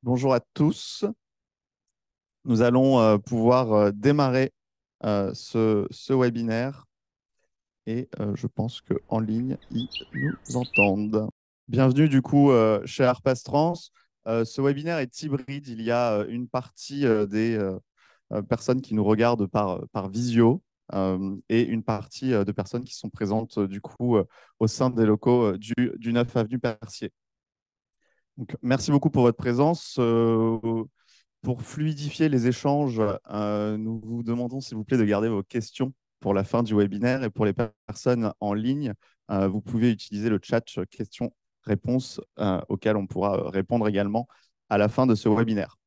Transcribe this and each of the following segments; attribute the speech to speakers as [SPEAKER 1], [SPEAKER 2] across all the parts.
[SPEAKER 1] Bonjour à tous. Nous allons pouvoir démarrer ce webinaire et je pense qu'en ligne, ils nous entendent. Bienvenue du coup chez Arpas Trans. Ce webinaire est hybride. Il y a une partie des personnes qui nous regardent par visio et une partie de personnes qui sont présentes du coup au sein des locaux du 9 avenue Percier. Donc, merci beaucoup pour votre présence. Pour fluidifier les échanges, nous vous demandons s'il vous plaît de garder vos questions pour la fin du webinaire. Et pour les personnes en ligne, vous pouvez utiliser le chat questions-réponses auquel on pourra répondre également à la fin de ce webinaire.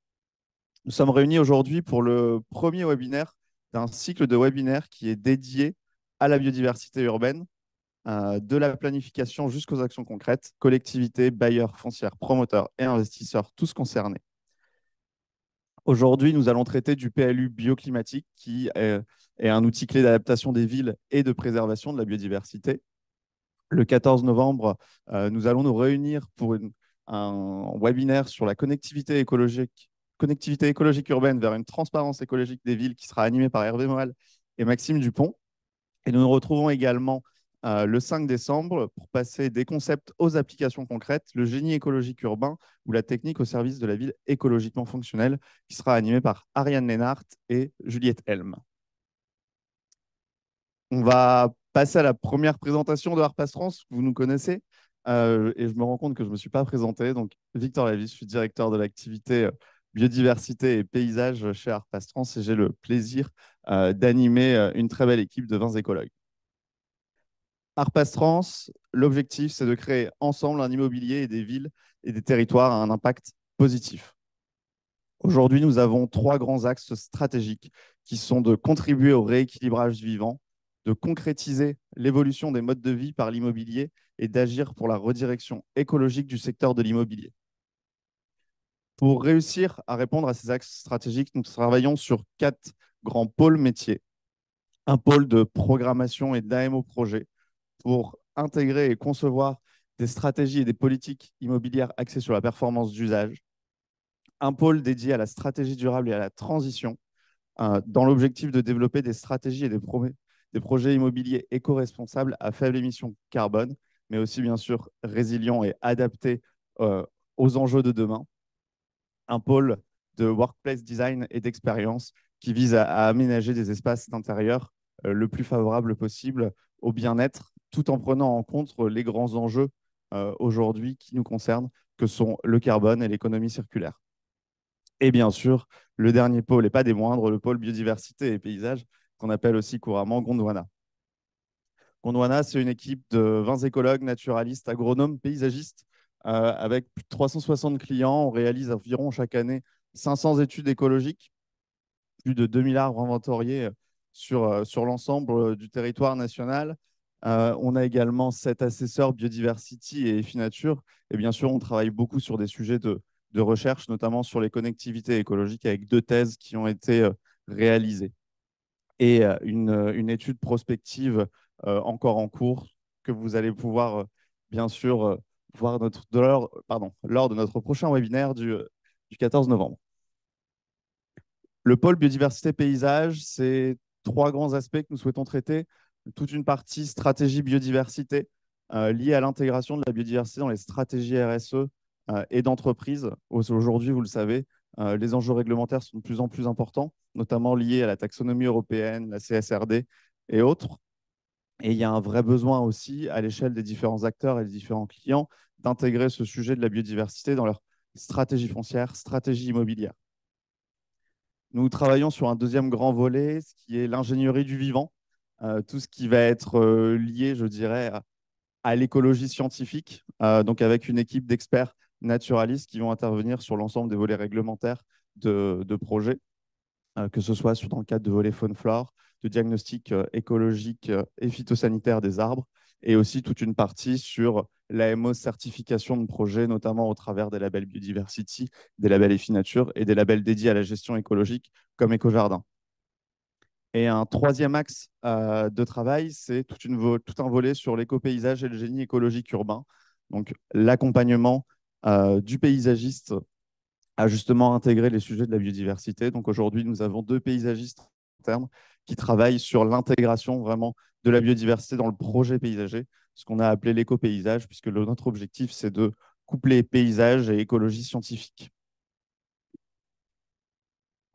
[SPEAKER 1] Nous sommes réunis aujourd'hui pour le premier webinaire d'un cycle de webinaires qui est dédié à la biodiversité urbaine, de la planification jusqu'aux actions concrètes, collectivités, bailleurs, foncières, promoteurs et investisseurs, tous concernés. Aujourd'hui, nous allons traiter du PLU bioclimatique, qui est un outil clé d'adaptation des villes et de préservation de la biodiversité. Le 14 novembre, nous allons nous réunir pour un webinaire sur la connectivité écologique urbaine vers une transparence écologique des villes qui sera animé par Hervé Moal et Maxime Dupont. Et nous nous retrouvons également le 5 décembre pour passer des concepts aux applications concrètes, le génie écologique urbain ou la technique au service de la ville écologiquement fonctionnelle, qui sera animé par Ariane Lénart et Juliette Helm. On va passer à la première présentation de Harpas France. Vous nous connaissez et je me rends compte que je ne me suis pas présenté. Donc, Victor Lavie, je suis directeur de l'activité biodiversité et paysage chez Harpas France et j'ai le plaisir d'animer une très belle équipe de 20 écologues. Arpas Trans, l'objectif, c'est de créer ensemble un immobilier et des villes et des territoires à un impact positif. Aujourd'hui, nous avons trois grands axes stratégiques qui sont de contribuer au rééquilibrage du vivant, de concrétiser l'évolution des modes de vie par l'immobilier et d'agir pour la redirection écologique du secteur de l'immobilier. Pour réussir à répondre à ces axes stratégiques, nous travaillons sur 4 grands pôles métiers. Un pôle de programmation et d'AMO projet, pour intégrer et concevoir des stratégies et des politiques immobilières axées sur la performance d'usage. Un pôle dédié à la stratégie durable et à la transition, dans l'objectif de développer des stratégies et des projets immobiliers éco-responsables à faible émission carbone, mais aussi bien sûr résilients et adaptés aux enjeux de demain. Un pôle de workplace design et d'expérience qui vise à aménager des espaces d'intérieur le plus favorable possible au bien-être, tout en prenant en compte les grands enjeux aujourd'hui qui nous concernent, que sont le carbone et l'économie circulaire. Et bien sûr, le dernier pôle, et pas des moindres, le pôle biodiversité et paysage, qu'on appelle aussi couramment Gondwana. Gondwana, c'est une équipe de 20 écologues, naturalistes, agronomes, paysagistes, avec plus de 360 clients. On réalise environ chaque année 500 études écologiques, plus de 2000 arbres inventoriés sur l'ensemble du territoire national. On a également 7 assesseurs Biodiversity et Nature. Et bien sûr, on travaille beaucoup sur des sujets de recherche, notamment sur les connectivités écologiques, avec 2 thèses qui ont été réalisées. Et une étude prospective encore en cours que vous allez pouvoir, bien sûr, voir lors de notre prochain webinaire du 14 novembre. Le pôle biodiversité paysage, c'est 3 grands aspects que nous souhaitons traiter. Toute une partie stratégie biodiversité liée à l'intégration de la biodiversité dans les stratégies RSE et d'entreprise. Aujourd'hui, vous le savez, les enjeux réglementaires sont de plus en plus importants, notamment liés à la taxonomie européenne, la CSRD et autres. Et il y a un vrai besoin aussi, à l'échelle des différents acteurs et des différents clients, d'intégrer ce sujet de la biodiversité dans leur stratégie foncière, stratégie immobilière. Nous travaillons sur un deuxième grand volet, ce qui est l'ingénierie du vivant, tout ce qui va être lié, je dirais, à l'écologie scientifique, donc avec une équipe d'experts naturalistes qui vont intervenir sur l'ensemble des volets réglementaires de projets, que ce soit dans le cadre de volets faune-flore, de diagnostic écologique et phytosanitaire des arbres, et aussi toute une partie sur l'AMO certification de projets, notamment au travers des labels Biodiversity, des labels Nature et des labels dédiés à la gestion écologique comme Écojardin. Et un troisième axe de travail, c'est tout un volet sur l'éco-paysage et le génie écologique urbain. Donc l'accompagnement du paysagiste à justement intégrer les sujets de la biodiversité. Donc aujourd'hui, nous avons 2 paysagistes internes qui travaillent sur l'intégration vraiment de la biodiversité dans le projet paysager, ce qu'on a appelé l'éco-paysage, puisque notre objectif, c'est de coupler paysage et écologie scientifique.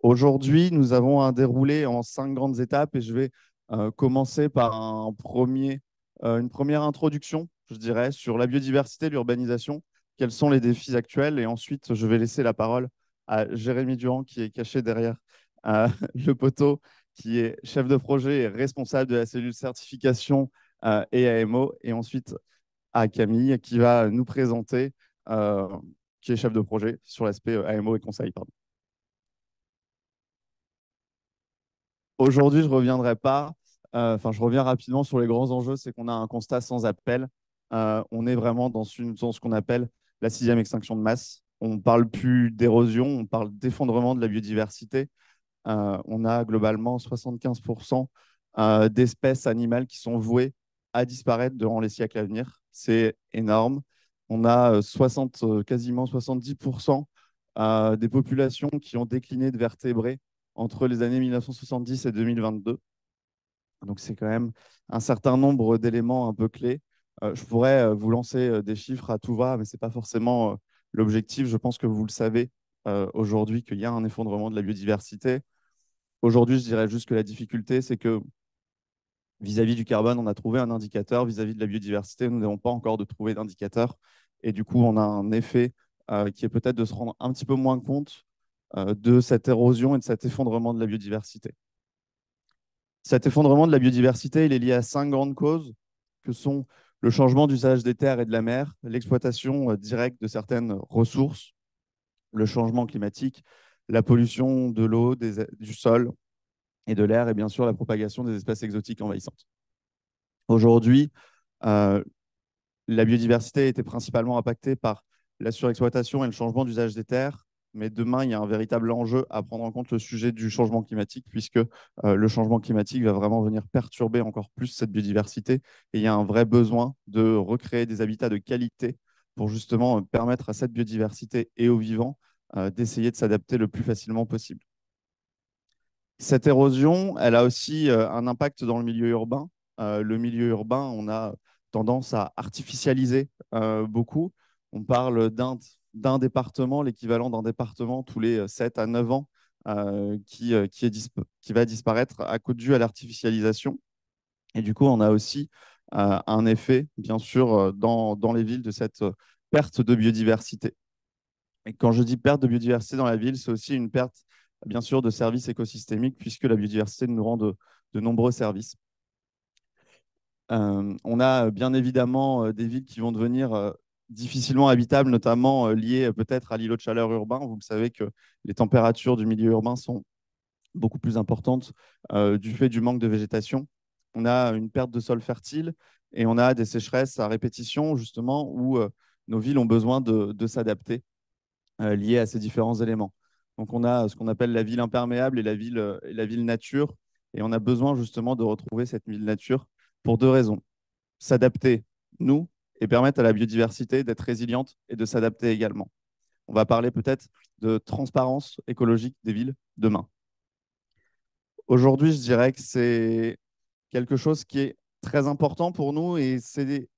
[SPEAKER 1] Aujourd'hui, nous avons un déroulé en 5 grandes étapes et je vais commencer par une première introduction, je dirais, sur la biodiversité, l'urbanisation, quels sont les défis actuels. Et ensuite, je vais laisser la parole à Jérémy Durand, qui est caché derrière le poteau, qui est chef de projet et responsable de la cellule certification et AMO. Et ensuite, à Camille, qui va nous présenter, euh, qui est chef de projet sur l'aspect AMO et conseil. Pardon. Aujourd'hui, je reviendrai pas. Je reviens rapidement sur les grands enjeux. C'est qu'on a un constat sans appel. On est vraiment dans ce qu'on appelle la 6e extinction de masse. On ne parle plus d'érosion, on parle d'effondrement de la biodiversité. On a globalement 75% d'espèces animales qui sont vouées à disparaître durant les siècles à venir. C'est énorme. On a quasiment 70% des populations qui ont décliné de vertébrés entre les années 1970 et 2022. Donc, c'est quand même un certain nombre d'éléments un peu clés. Je pourrais vous lancer des chiffres à tout va, mais ce n'est pas forcément l'objectif. Je pense que vous le savez aujourd'hui qu'il y a un effondrement de la biodiversité. Aujourd'hui, je dirais juste que la difficulté, c'est que vis-à-vis du carbone, on a trouvé un indicateur. Vis-à-vis de la biodiversité, nous n'avons pas encore de trouvé d'indicateur. Et du coup, on a un effet qui est peut-être de se rendre un petit peu moins compte de cette érosion et de cet effondrement de la biodiversité. Cet effondrement de la biodiversité, il est lié à 5 grandes causes que sont le changement d'usage des terres et de la mer, l'exploitation directe de certaines ressources, le changement climatique, la pollution de l'eau, du sol et de l'air, et bien sûr la propagation des espèces exotiques envahissantes. Aujourd'hui, euh, la biodiversité était principalement impactée par la surexploitation et le changement d'usage des terres. Mais demain, il y a un véritable enjeu à prendre en compte le sujet du changement climatique, puisque le changement climatique va vraiment venir perturber encore plus cette biodiversité. Et il y a un vrai besoin de recréer des habitats de qualité pour justement permettre à cette biodiversité et aux vivants d'essayer de s'adapter le plus facilement possible. Cette érosion, elle a aussi un impact dans le milieu urbain. Le milieu urbain, on a tendance à artificialiser beaucoup. On parle d'un département, l'équivalent d'un département tous les 7 à 9 ans, qui va disparaître à cause dû à l'artificialisation. Et du coup, on a aussi un effet, bien sûr, dans les villes de cette perte de biodiversité. Et quand je dis perte de biodiversité dans la ville, c'est aussi une perte, bien sûr, de services écosystémiques, puisque la biodiversité nous rend de nombreux services. On a bien évidemment des villes qui vont devenir difficilement habitables, notamment liées peut-être à l'îlot de chaleur urbain. Vous le savez que les températures du milieu urbain sont beaucoup plus importantes du fait du manque de végétation. On a une perte de sol fertile et on a des sécheresses à répétition, justement, où nos villes ont besoin de s'adapter liées à ces différents éléments. Donc, on a ce qu'on appelle la ville imperméable et la ville nature. Et on a besoin justement de retrouver cette ville nature pour 2 raisons. S'adapter, nous, et permettre à la biodiversité d'être résiliente et de s'adapter également. On va parler peut-être de transparence écologique des villes demain. Aujourd'hui, je dirais que c'est quelque chose qui est très important pour nous et il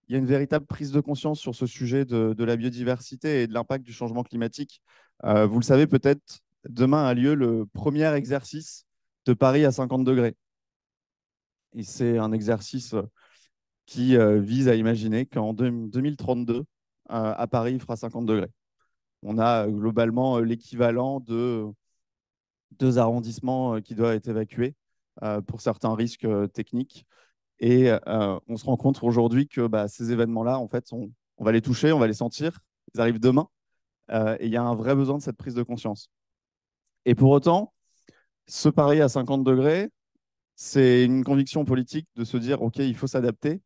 [SPEAKER 1] y a une véritable prise de conscience sur ce sujet de la biodiversité et de l'impact du changement climatique. Vous le savez peut-être, demain a lieu le premier exercice de Paris à 50 degrés. Et c'est un exercice qui vise à imaginer qu'en 2032, à Paris, il fera 50 degrés. On a globalement l'équivalent de 2 arrondissements qui doivent être évacués pour certains risques techniques. Et on se rend compte aujourd'hui que ces événements-là, en fait, on va les toucher, on va les sentir. Ils arrivent demain. Et il y a un vrai besoin de cette prise de conscience. Et pour autant, se parier à 50 degrés, c'est une conviction politique de se dire, OK, il faut s'adapter,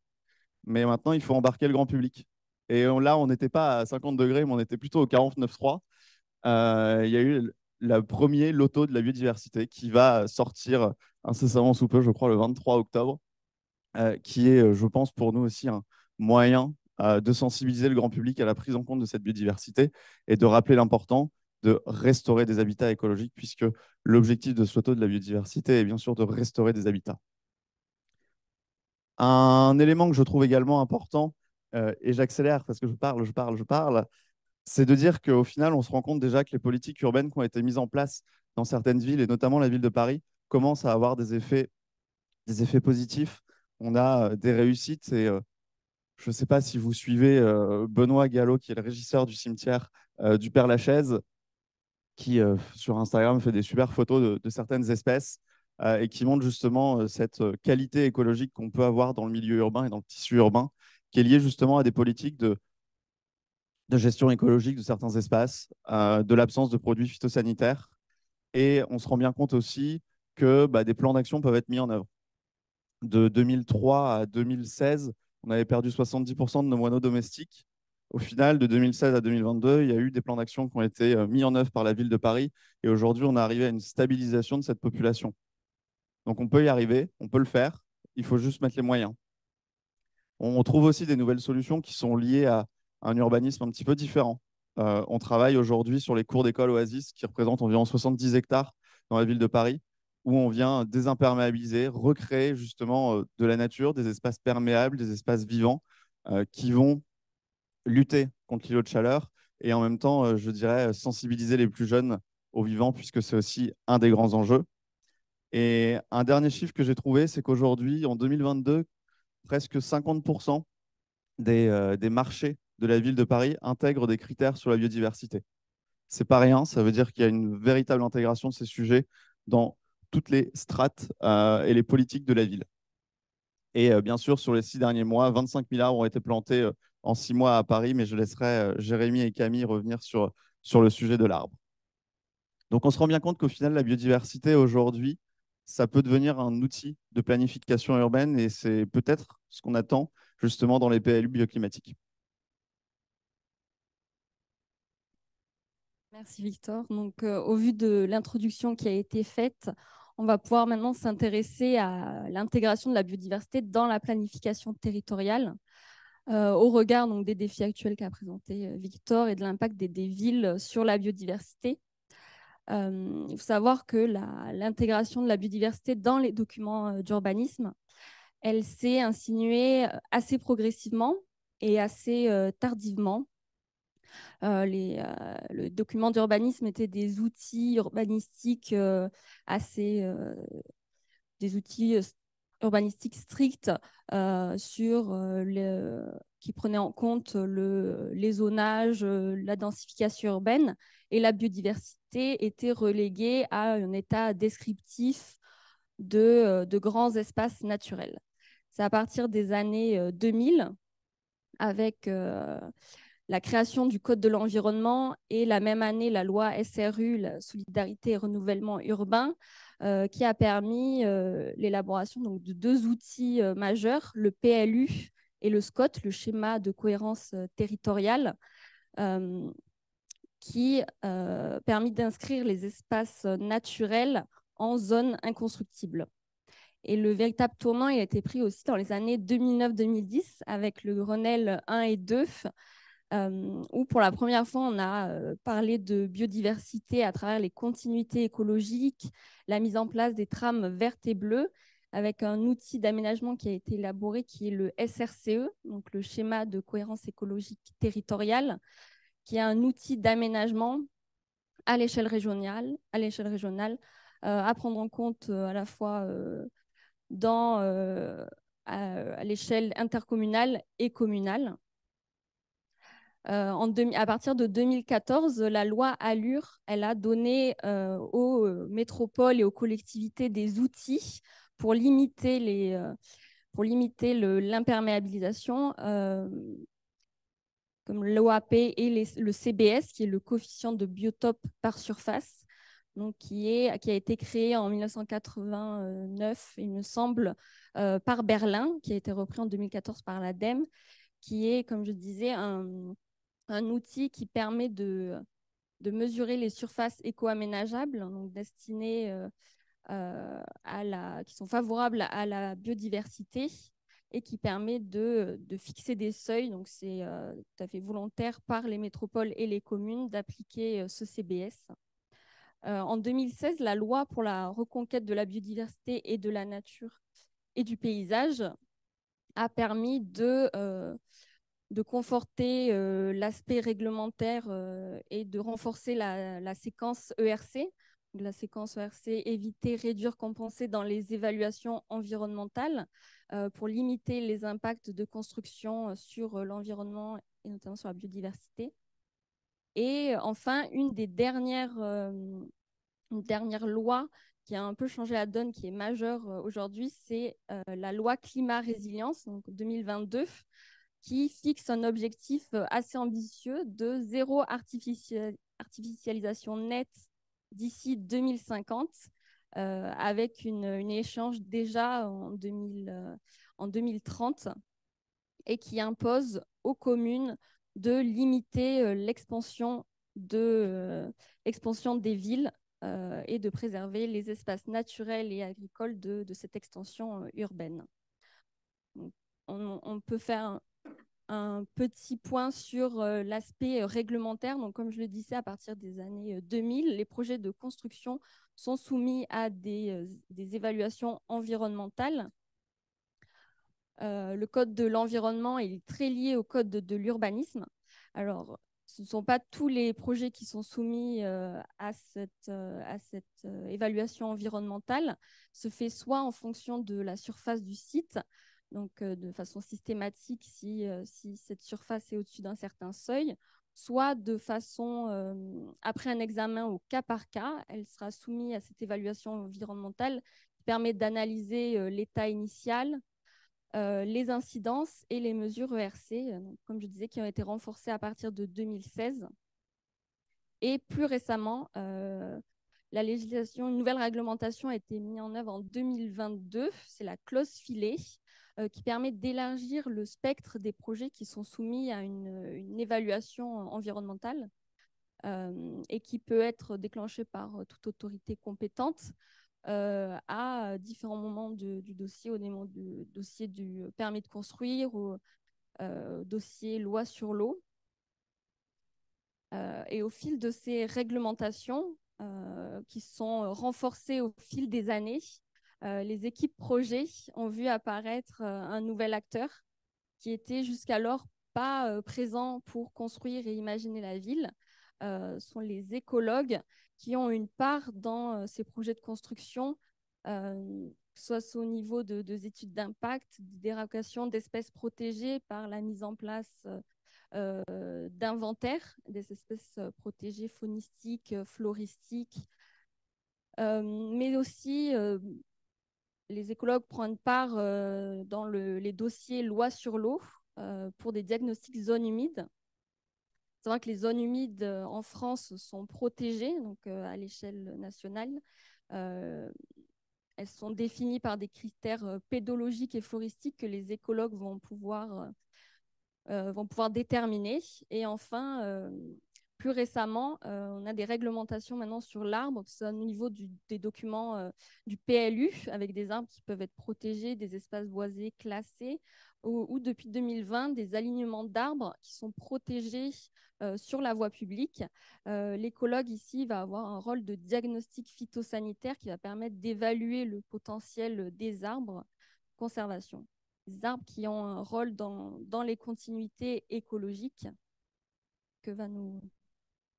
[SPEAKER 1] mais maintenant, il faut embarquer le grand public. Et là, on n'était pas à 50 degrés, mais on était plutôt au 49,3. Il y a eu le premier loto de la biodiversité qui va sortir incessamment sous peu, je crois, le 23 octobre. Qui est, je pense, pour nous aussi un moyen de sensibiliser le grand public à la prise en compte de cette biodiversité et de rappeler l'important de restaurer des habitats écologiques, puisque l'objectif de ce loto de la biodiversité est bien sûr de restaurer des habitats. Un élément que je trouve également important, et j'accélère parce que je parle, c'est de dire qu'au final, on se rend compte déjà que les politiques urbaines qui ont été mises en place dans certaines villes, et notamment la ville de Paris, commencent à avoir des effets positifs. On a des réussites, et je ne sais pas si vous suivez Benoît Gallo, qui est le régisseur du cimetière du Père-Lachaise, qui sur Instagram fait des super photos de certaines espèces et qui montre justement cette qualité écologique qu'on peut avoir dans le milieu urbain et dans le tissu urbain, qui est liée justement à des politiques de gestion écologique de certains espaces, de l'absence de produits phytosanitaires. Et on se rend bien compte aussi que bah, des plans d'action peuvent être mis en œuvre. De 2003 à 2016, on avait perdu 70% de nos moineaux domestiques. Au final, de 2016 à 2022, il y a eu des plans d'action qui ont été mis en œuvre par la ville de Paris. Et aujourd'hui, on est arrivé à une stabilisation de cette population. Donc, on peut y arriver, on peut le faire. Il faut juste mettre les moyens. On trouve aussi des nouvelles solutions qui sont liées à un urbanisme un petit peu différent. On travaille aujourd'hui sur les cours d'école Oasis qui représentent environ 70 hectares dans la ville de Paris, où on vient désimperméabiliser, recréer justement de la nature, des espaces perméables, des espaces vivants qui vont lutter contre l'îlot de chaleur et en même temps, je dirais, sensibiliser les plus jeunes aux vivants, puisque c'est aussi un des grands enjeux. Et un dernier chiffre que j'ai trouvé, c'est qu'aujourd'hui, en 2022, presque 50% des marchés de la ville de Paris intègrent des critères sur la biodiversité. C'est pas rien, ça veut dire qu'il y a une véritable intégration de ces sujets dans toutes les strates et les politiques de la ville. Et bien sûr, sur les 6 derniers mois, 25 000 arbres ont été plantés en 6 mois à Paris, mais je laisserai Jérémy et Camille revenir sur le sujet de l'arbre. Donc on se rend bien compte qu'au final, la biodiversité aujourd'hui, ça peut devenir un outil de planification urbaine et c'est peut-être ce qu'on attend justement dans les PLU bioclimatiques.
[SPEAKER 2] Merci Victor. Donc, au vu de l'introduction qui a été faite, on va pouvoir maintenant s'intéresser à l'intégration de la biodiversité dans la planification territoriale, au regard donc, des défis actuels qu'a présenté Victor et de l'impact des villes sur la biodiversité. Il faut savoir que l'intégration de la biodiversité dans les documents d'urbanisme, elle s'est insinuée assez progressivement et assez tardivement. Le document d'urbanisme était des outils urbanistiques assez, des outils urbanistiques stricts qui prenaient en compte les zonages, la densification urbaine, et la biodiversité était reléguée à un état descriptif de grands espaces naturels. C'est à partir des années 2000, avec la création du Code de l'environnement et la même année la loi SRU, la Solidarité et Renouvellement Urbain, qui a permis l'élaboration donc, de deux outils majeurs, le PLU et le SCOT, le schéma de cohérence territoriale, euh, qui permet d'inscrire les espaces naturels en zones inconstructibles. Et le véritable tournant il a été pris aussi dans les années 2009-2010 avec le Grenelle 1 et 2, où pour la première fois, on a parlé de biodiversité à travers les continuités écologiques, la mise en place des trames vertes et bleues, avec un outil d'aménagement qui a été élaboré, qui est le SRCE, donc le schéma de cohérence écologique territoriale, qui est un outil d'aménagement à l'échelle régionale, à prendre en compte à la fois à l'échelle intercommunale et communale. À partir de 2014, la loi ALUR, elle a donné aux métropoles et aux collectivités des outils pour limiter l'imperméabilisation, comme l'OAP et le CBS, qui est le coefficient de biotope par surface, donc qui a été créé en 1989, il me semble, par Berlin, qui a été repris en 2014 par l'ADEME, qui est, comme je disais, un outil qui permet de mesurer les surfaces éco-aménageables, donc destinées qui sont favorables à la biodiversité, et qui permet de fixer des seuils. Donc, c'est tout à fait volontaire par les métropoles et les communes d'appliquer ce CBS. En 2016, la loi pour la reconquête de la biodiversité et de la nature et du paysage a permis de conforter l'aspect réglementaire et de renforcer la séquence ERC. La séquence ERC, éviter, réduire, compenser dans les évaluations environnementales pour limiter les impacts de construction sur l'environnement et notamment sur la biodiversité. Et enfin, une dernière loi qui a un peu changé la donne, qui est majeure aujourd'hui, c'est la loi climat-résilience, donc 2022, qui fixe un objectif assez ambitieux de zéro artificialisation nette d'ici 2050, avec une échange déjà en 2030, et qui impose aux communes de limiter l'expansion des villes et de préserver les espaces naturels et agricoles de cette extension urbaine. Donc, on peut faire un petit point sur l'aspect réglementaire. Donc, comme je le disais, à partir des années 2000, les projets de construction sont soumis à des évaluations environnementales. Le code de l'environnement est très lié au code de l'urbanisme. Alors, ce ne sont pas tous les projets qui sont soumis à cette évaluation environnementale. Se fait soit en fonction de la surface du site, donc de façon systématique si cette surface est au-dessus d'un certain seuil, soit de façon, après un examen au cas par cas, elle sera soumise à cette évaluation environnementale qui permet d'analyser l'état initial, les incidences et les mesures ERC, donc, comme je disais, qui ont été renforcées à partir de 2016. Et plus récemment, une nouvelle réglementation a été mise en œuvre en 2022, c'est la clause filet, qui permet d'élargir le spectre des projets qui sont soumis à une évaluation environnementale et qui peut être déclenchée par toute autorité compétente à différents moments du dossier, au moment du dossier du permis de construire, au dossier loi sur l'eau. Et au fil de ces réglementations qui sont renforcées au fil des années, les équipes projets ont vu apparaître un nouvel acteur qui était jusqu'alors pas présent pour construire et imaginer la ville. Sont les écologues qui ont une part dans ces projets de construction, soit au niveau des études d'impact, d'éracation d'espèces protégées par la mise en place d'inventaires des espèces protégées faunistiques, floristiques, mais aussi les écologues prennent part dans les dossiers loi sur l'eau pour des diagnostics zones humides. Il faut savoir que les zones humides en France sont protégées donc, à l'échelle nationale. Elles sont définies par des critères pédologiques et floristiques que les écologues vont pouvoir déterminer. Et enfin, plus récemment, on a des réglementations maintenant sur l'arbre, que ce soit au niveau des documents du PLU, avec des arbres qui peuvent être protégés, des espaces boisés classés, ou depuis 2020, des alignements d'arbres qui sont protégés sur la voie publique. L'écologue ici va avoir un rôle de diagnostic phytosanitaire qui va permettre d'évaluer le potentiel des arbres conservation. Des arbres qui ont un rôle dans les continuités écologiques que va nous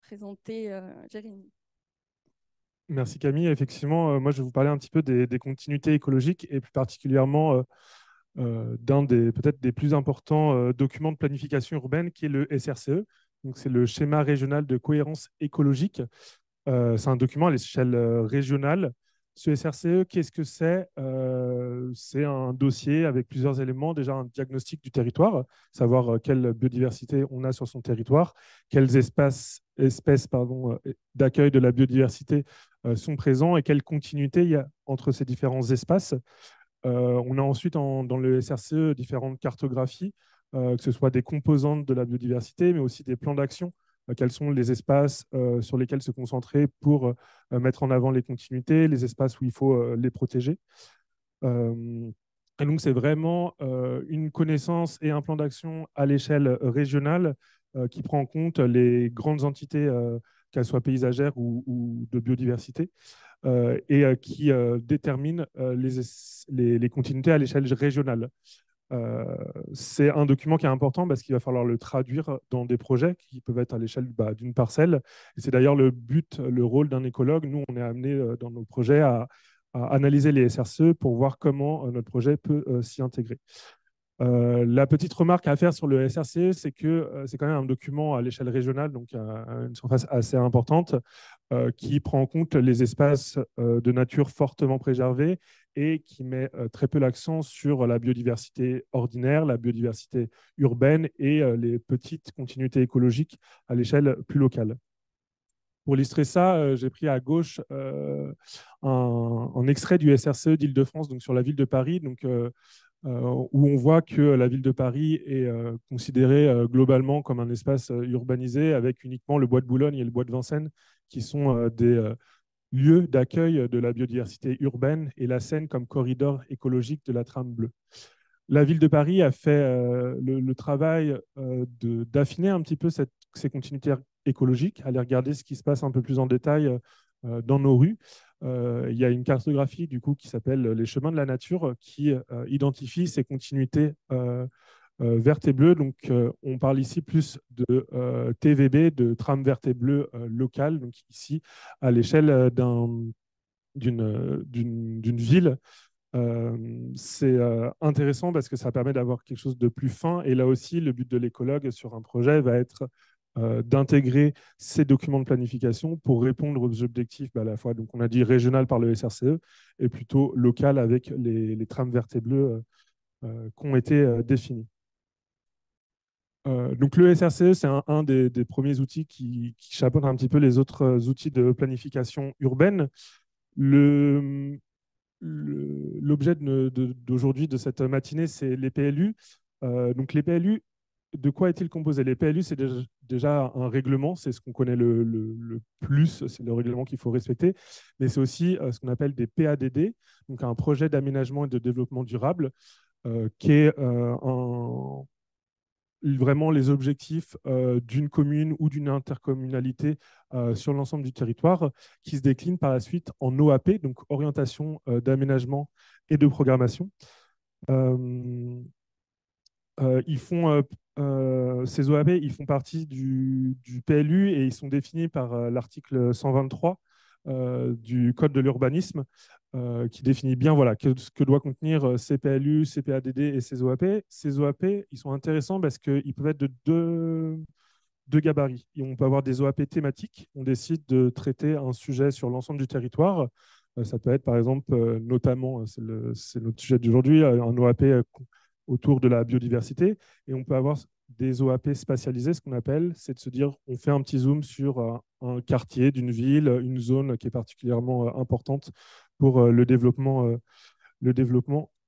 [SPEAKER 2] présenter Jérémy.
[SPEAKER 3] Merci Camille. Effectivement, moi je vais vous parler un petit peu des continuités écologiques et plus particulièrement d'un peut-être des plus importants documents de planification urbaine qui est le SRCE. Donc, c'est le schéma régional de cohérence écologique. C'est un document à l'échelle régionale. Ce SRCE, qu'est-ce que c'est? C'est un dossier avec plusieurs éléments. Déjà, un diagnostic du territoire, savoir quelle biodiversité on a sur son territoire, quelles espèces d'accueil de la biodiversité sont présents et quelle continuité il y a entre ces différents espaces. On a ensuite dans le SRCE différentes cartographies, que ce soit des composantes de la biodiversité, mais aussi des plans d'action. Quels sont les espaces sur lesquels se concentrer pour mettre en avant les continuités, les espaces où il faut les protéger. Et donc, c'est vraiment une connaissance et un plan d'action à l'échelle régionale qui prend en compte les grandes entités, qu'elles soient paysagères ou de biodiversité, et qui détermine les continuités à l'échelle régionale. Euh, c'est un document qui est important parce qu'il va falloir le traduire dans des projets qui peuvent être à l'échelle d'une parcelle. Et c'est d'ailleurs le but, le rôle d'un écologue. Nous, on est amené dans nos projets à analyser les SRCE pour voir comment notre projet peut s'y intégrer. La petite remarque à faire sur le SRCE, c'est que c'est quand même un document à l'échelle régionale, donc à une surface assez importante, qui prend en compte les espaces de nature fortement préservés et qui met très peu l'accent sur la biodiversité ordinaire, la biodiversité urbaine et les petites continuités écologiques à l'échelle plus locale. Pour illustrer ça, j'ai pris à gauche un extrait du SRCE d'Île-de-France, donc sur la ville de Paris, donc, où on voit que la ville de Paris est considérée globalement comme un espace urbanisé avec uniquement le bois de Boulogne et le bois de Vincennes qui sont des lieux d'accueil de la biodiversité urbaine et la Seine comme corridor écologique de la trame bleue. La ville de Paris a fait le travail d'affiner un petit peu ces continuités écologiques, aller regarder ce qui se passe un peu plus en détail dans nos rues. Il y a une cartographie du coup qui s'appelle les chemins de la nature qui identifie ces continuités vertes et bleues. Donc, on parle ici plus de TVB, de tram verte et bleue locale, donc ici à l'échelle d'une ville. C'est intéressant parce que ça permet d'avoir quelque chose de plus fin. Et là aussi, le but de l'écologue sur un projet va être d'intégrer ces documents de planification pour répondre aux objectifs à la fois, donc on a dit régional par le SRCE, et plutôt local avec les trames vertes et bleues qui ont été définis. Donc le SRCE, c'est un des premiers outils qui chapeaute un petit peu les autres outils de planification urbaine. L'objet d'aujourd'hui, de cette matinée, c'est les PLU. Donc les PLU, de quoi est-il composé? Les PLU, c'est déjà un règlement, c'est ce qu'on connaît le plus, c'est le règlement qu'il faut respecter, mais c'est aussi ce qu'on appelle des PADD, donc un projet d'aménagement et de développement durable, qui est vraiment les objectifs d'une commune ou d'une intercommunalité sur l'ensemble du territoire, qui se déclinent par la suite en OAP, donc orientation d'aménagement et de programmation. Ces OAP, ils font partie du PLU et ils sont définis par l'article 123 du Code de l'urbanisme, qui définit bien voilà, ce que doit contenir ces PLU, ces PADD et ces OAP. Ces OAP, ils sont intéressants parce qu'ils peuvent être de deux gabarits. Et on peut avoir des OAP thématiques. On décide de traiter un sujet sur l'ensemble du territoire. Ça peut être, par exemple, notamment, c'est notre sujet d'aujourd'hui, un OAP autour de la biodiversité. Et on peut avoir des OAP spatialisés, ce qu'on appelle, c'est de se dire, on fait un petit zoom sur un quartier d'une ville, une zone qui est particulièrement importante pour le développement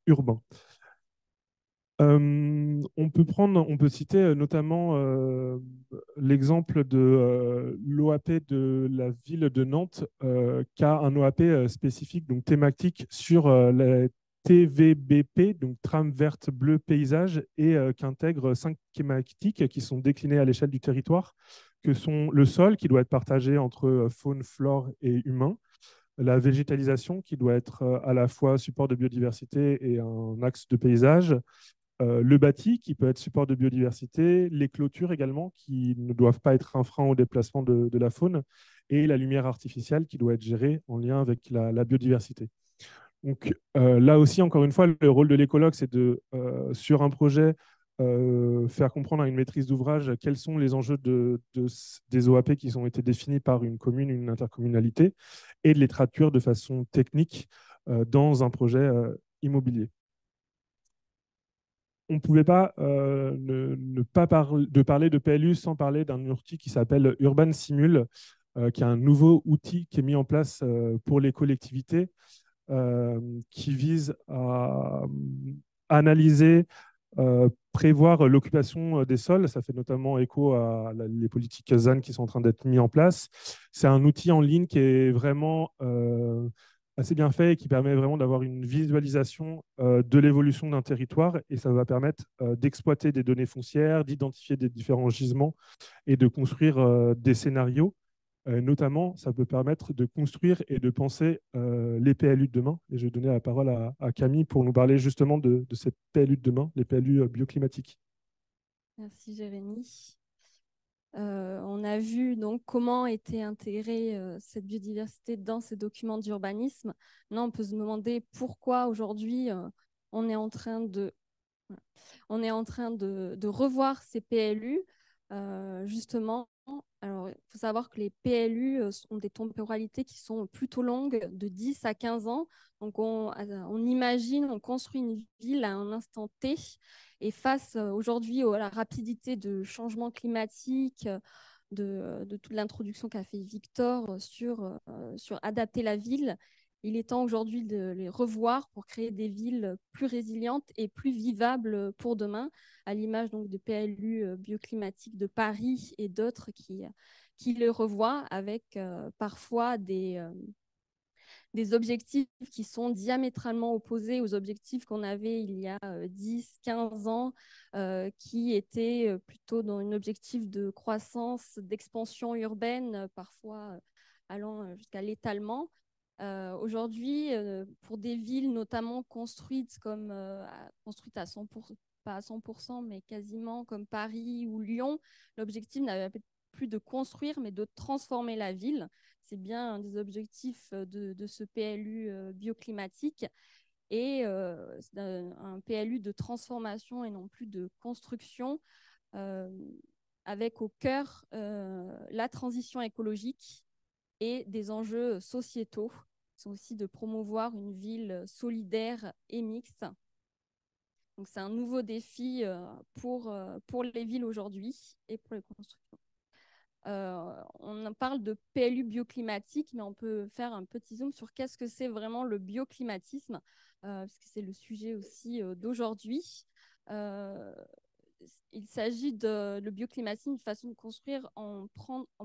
[SPEAKER 3] urbain. On peut citer notamment l'exemple de l'OAP de la ville de Nantes, qui a un OAP spécifique, donc thématique, sur la TVBP, donc trame verte bleu paysage, et qui intègre 5 thématiques qui sont déclinées à l'échelle du territoire, que sont le sol, qui doit être partagé entre faune, flore et humain, la végétalisation, qui doit être à la fois support de biodiversité et un axe de paysage, le bâti, qui peut être support de biodiversité, les clôtures également, qui ne doivent pas être un frein au déplacement de la faune, et la lumière artificielle, qui doit être gérée en lien avec la biodiversité. Donc là aussi, encore une fois, le rôle de l'écologue, c'est sur un projet, faire comprendre à une maîtrise d'ouvrage quels sont les enjeux des OAP qui ont été définis par une commune, une intercommunalité, et de les traduire de façon technique dans un projet immobilier. On ne pouvait pas ne pas parler de PLU sans parler d'un outil qui s'appelle Urban Simul, qui est un nouveau outil qui est mis en place pour les collectivités, qui vise à analyser, prévoir l'occupation des sols. Ça fait notamment écho à les politiques ZAN qui sont en train d'être mis en place. C'est un outil en ligne qui est vraiment assez bien fait et qui permet vraiment d'avoir une visualisation de l'évolution d'un territoire. Et ça va permettre d'exploiter des données foncières, d'identifier des différents gisements et de construire des scénarios. Notamment, ça peut permettre de construire et de penser les PLU de demain. Et je vais donner la parole à Camille pour nous parler justement de ces PLU de demain, les PLU bioclimatiques.
[SPEAKER 2] Merci Jérémy. On a vu donc comment était intégrée cette biodiversité dans ces documents d'urbanisme. Maintenant, on peut se demander pourquoi aujourd'hui on est en train de, de revoir ces PLU. Justement, alors il faut savoir que les PLU ont des temporalités qui sont plutôt longues, de 10 à 15 ans. Donc on imagine, on construit une ville à un instant T. Et face aujourd'hui à la rapidité de changement climatique, de toute l'introduction qu'a fait Victor sur adapter la ville, il est temps aujourd'hui de les revoir pour créer des villes plus résilientes et plus vivables pour demain, à l'image donc de PLU bioclimatiques de Paris et d'autres qui le revoient avec parfois des objectifs qui sont diamétralement opposés aux objectifs qu'on avait il y a 10, 15 ans, qui étaient plutôt dans un objectif de croissance, d'expansion urbaine, parfois allant jusqu'à l'étalement. Aujourd'hui, pour des villes notamment construites construites à 100%, pas à 100%, mais quasiment comme Paris ou Lyon, l'objectif n'avait plus de construire, mais de transformer la ville. C'est bien un des objectifs de ce PLU bioclimatique et un PLU de transformation et non plus de construction, euh, avec au cœur la transition écologique et des enjeux sociétaux, qui sont aussi de promouvoir une ville solidaire et mixte. Donc c'est un nouveau défi pour les villes aujourd'hui et pour les constructions. On parle de PLU bioclimatique, mais on peut faire un petit zoom sur qu'est-ce que c'est vraiment le bioclimatisme, parce que c'est le sujet aussi d'aujourd'hui. Il s'agit de le bioclimatisme, une façon de construire en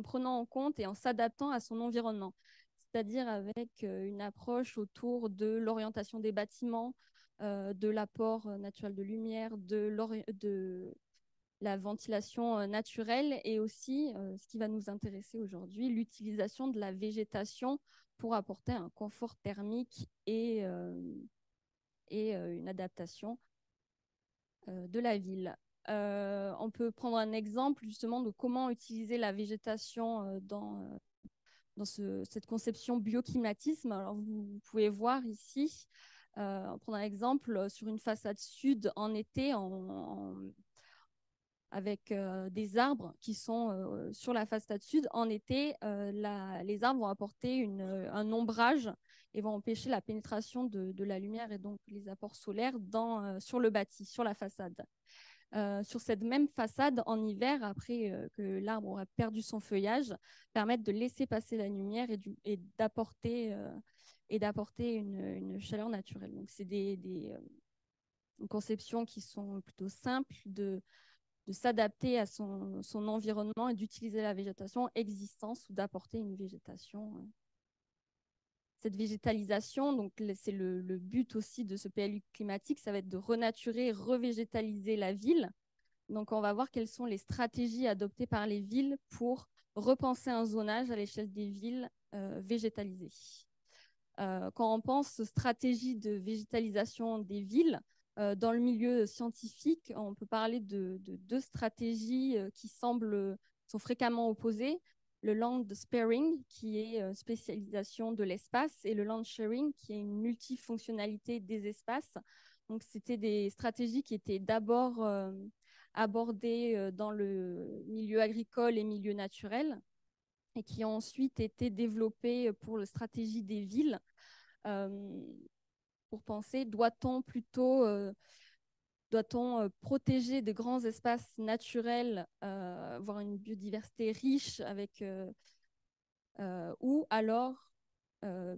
[SPEAKER 2] prenant en compte et en s'adaptant à son environnement, c'est-à-dire avec une approche autour de l'orientation des bâtiments, de l'apport naturel de lumière, de la ventilation naturelle et aussi, ce qui va nous intéresser aujourd'hui, l'utilisation de la végétation pour apporter un confort thermique et une adaptation de la ville. On peut prendre un exemple justement de comment utiliser la végétation dans cette conception bioclimatisme. Alors, vous pouvez voir ici, on prend un exemple sur une façade sud en été, avec des arbres qui sont sur la façade sud. En été, les arbres vont apporter un ombrage et vont empêcher la pénétration de la lumière et donc les apports solaires sur le bâti, sur la façade. Sur cette même façade, en hiver, après que l'arbre aura perdu son feuillage, permettre de laisser passer la lumière et d'apporter une chaleur naturelle. Donc, c'est des conceptions qui sont plutôt simples de s'adapter à son environnement et d'utiliser la végétation existante ou d'apporter une végétation. Cette végétalisation, donc c'est le but aussi de ce PLU climatique, ça va être de renaturer, revégétaliser la ville. Donc on va voir quelles sont les stratégies adoptées par les villes pour repenser un zonage à l'échelle des villes végétalisées. Quand on pense stratégie de végétalisation des villes, dans le milieu scientifique, on peut parler de deux stratégies qui sont fréquemment opposées. Le land sparing, qui est spécialisation de l'espace, et le land sharing, qui est une multifonctionnalité des espaces. Donc, c'était des stratégies qui étaient d'abord abordées dans le milieu agricole et milieu naturel, et qui ont ensuite été développées pour la stratégie des villes, pour penser, doit-on protéger de grands espaces naturels, avoir une biodiversité riche ou alors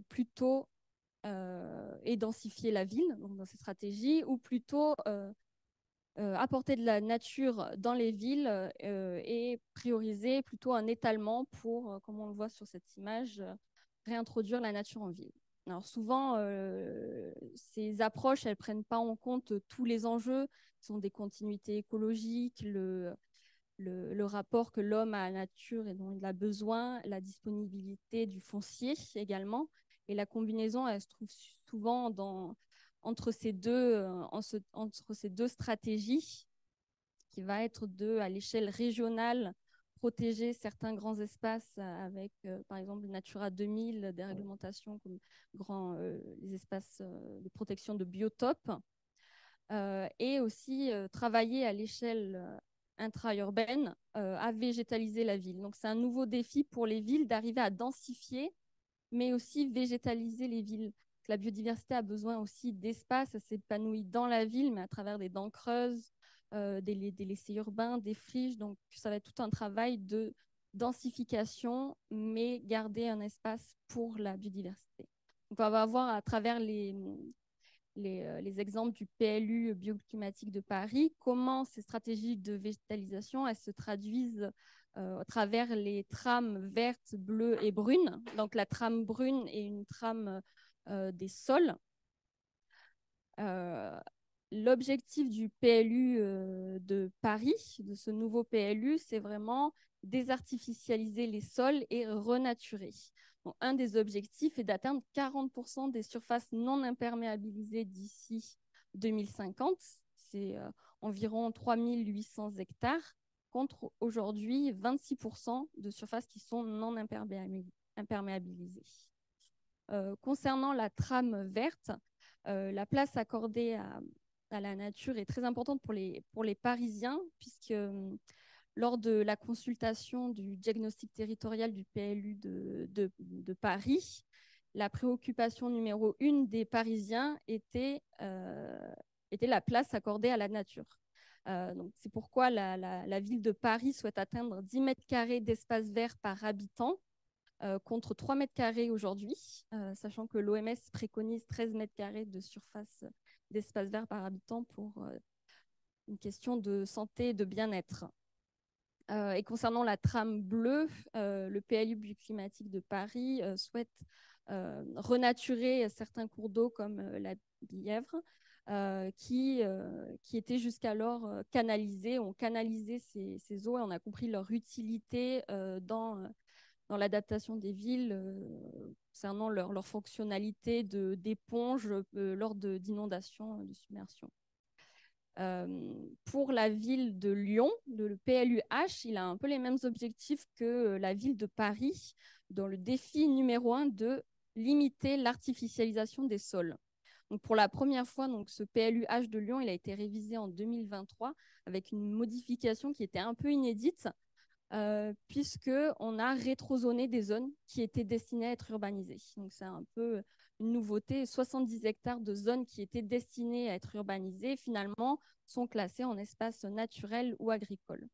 [SPEAKER 2] plutôt densifier la ville, donc dans ces stratégies, ou plutôt apporter de la nature dans les villes et prioriser plutôt un étalement pour, comme on le voit sur cette image, réintroduire la nature en ville. Alors souvent, ces approches, elles ne prennent pas en compte tous les enjeux, qui sont des continuités écologiques, le rapport que l'homme a à la nature et dont il a besoin, la disponibilité du foncier également. Et la combinaison, elle se trouve souvent entre entre ces deux stratégies, qui va être à l'échelle régionale, protéger certains grands espaces avec, par exemple, Natura 2000, des réglementations comme les espaces de protection de biotopes, et aussi travailler à l'échelle intra-urbaine à végétaliser la ville. Donc, c'est un nouveau défi pour les villes d'arriver à densifier, mais aussi végétaliser les villes. La biodiversité a besoin aussi d'espace, elle s'épanouit dans la ville, mais à travers des dents creuses, des laissés urbains, des friches. Donc, ça va être tout un travail de densification, mais garder un espace pour la biodiversité. Donc, on va voir à travers les exemples du PLU bioclimatique de Paris, comment ces stratégies de végétalisation elles se traduisent à travers les trames vertes, bleues et brunes. Donc la trame brune est une trame des sols. L'objectif du PLU de Paris, de ce nouveau PLU, c'est vraiment désartificialiser les sols et renaturer. Donc, un des objectifs est d'atteindre 40% des surfaces non imperméabilisées d'ici 2050. C'est environ 3800 hectares, contre aujourd'hui 26% de surfaces qui sont non imperméabilisées. Concernant la trame verte, la place accordée à la nature est très importante pour les Parisiens, puisque lors de la consultation du diagnostic territorial du PLU de Paris, la préoccupation numéro 1 des Parisiens était la place accordée à la nature. Donc c'est pourquoi la ville de Paris souhaite atteindre 10 mètres carrés d'espace vert par habitant, contre 3 mètres carrés aujourd'hui, sachant que l'OMS préconise 13 mètres carrés de surface d'espace vert par habitant pour une question de santé et de bien-être. Et concernant la trame bleue, le PLU bioclimatique de Paris souhaite renaturer certains cours d'eau comme la Bièvre, qui étaient jusqu'alors canalisés. On canalisait ces eaux et on a compris leur utilité dans l'adaptation des villes, concernant leur fonctionnalité d'éponge lors d'inondations, de submersion. Pour la ville de Lyon, le PLUH, il a un peu les mêmes objectifs que la ville de Paris, dans le défi numéro 1 de limiter l'artificialisation des sols. Donc pour la première fois, donc, ce PLUH de Lyon, il a été révisé en 2023 avec une modification qui était un peu inédite, puisqu'on a rétrozoné des zones qui étaient destinées à être urbanisées. Donc c'est un peu une nouveauté. 70 hectares de zones qui étaient destinées à être urbanisées, finalement, sont classées en espaces naturels ou agricoles.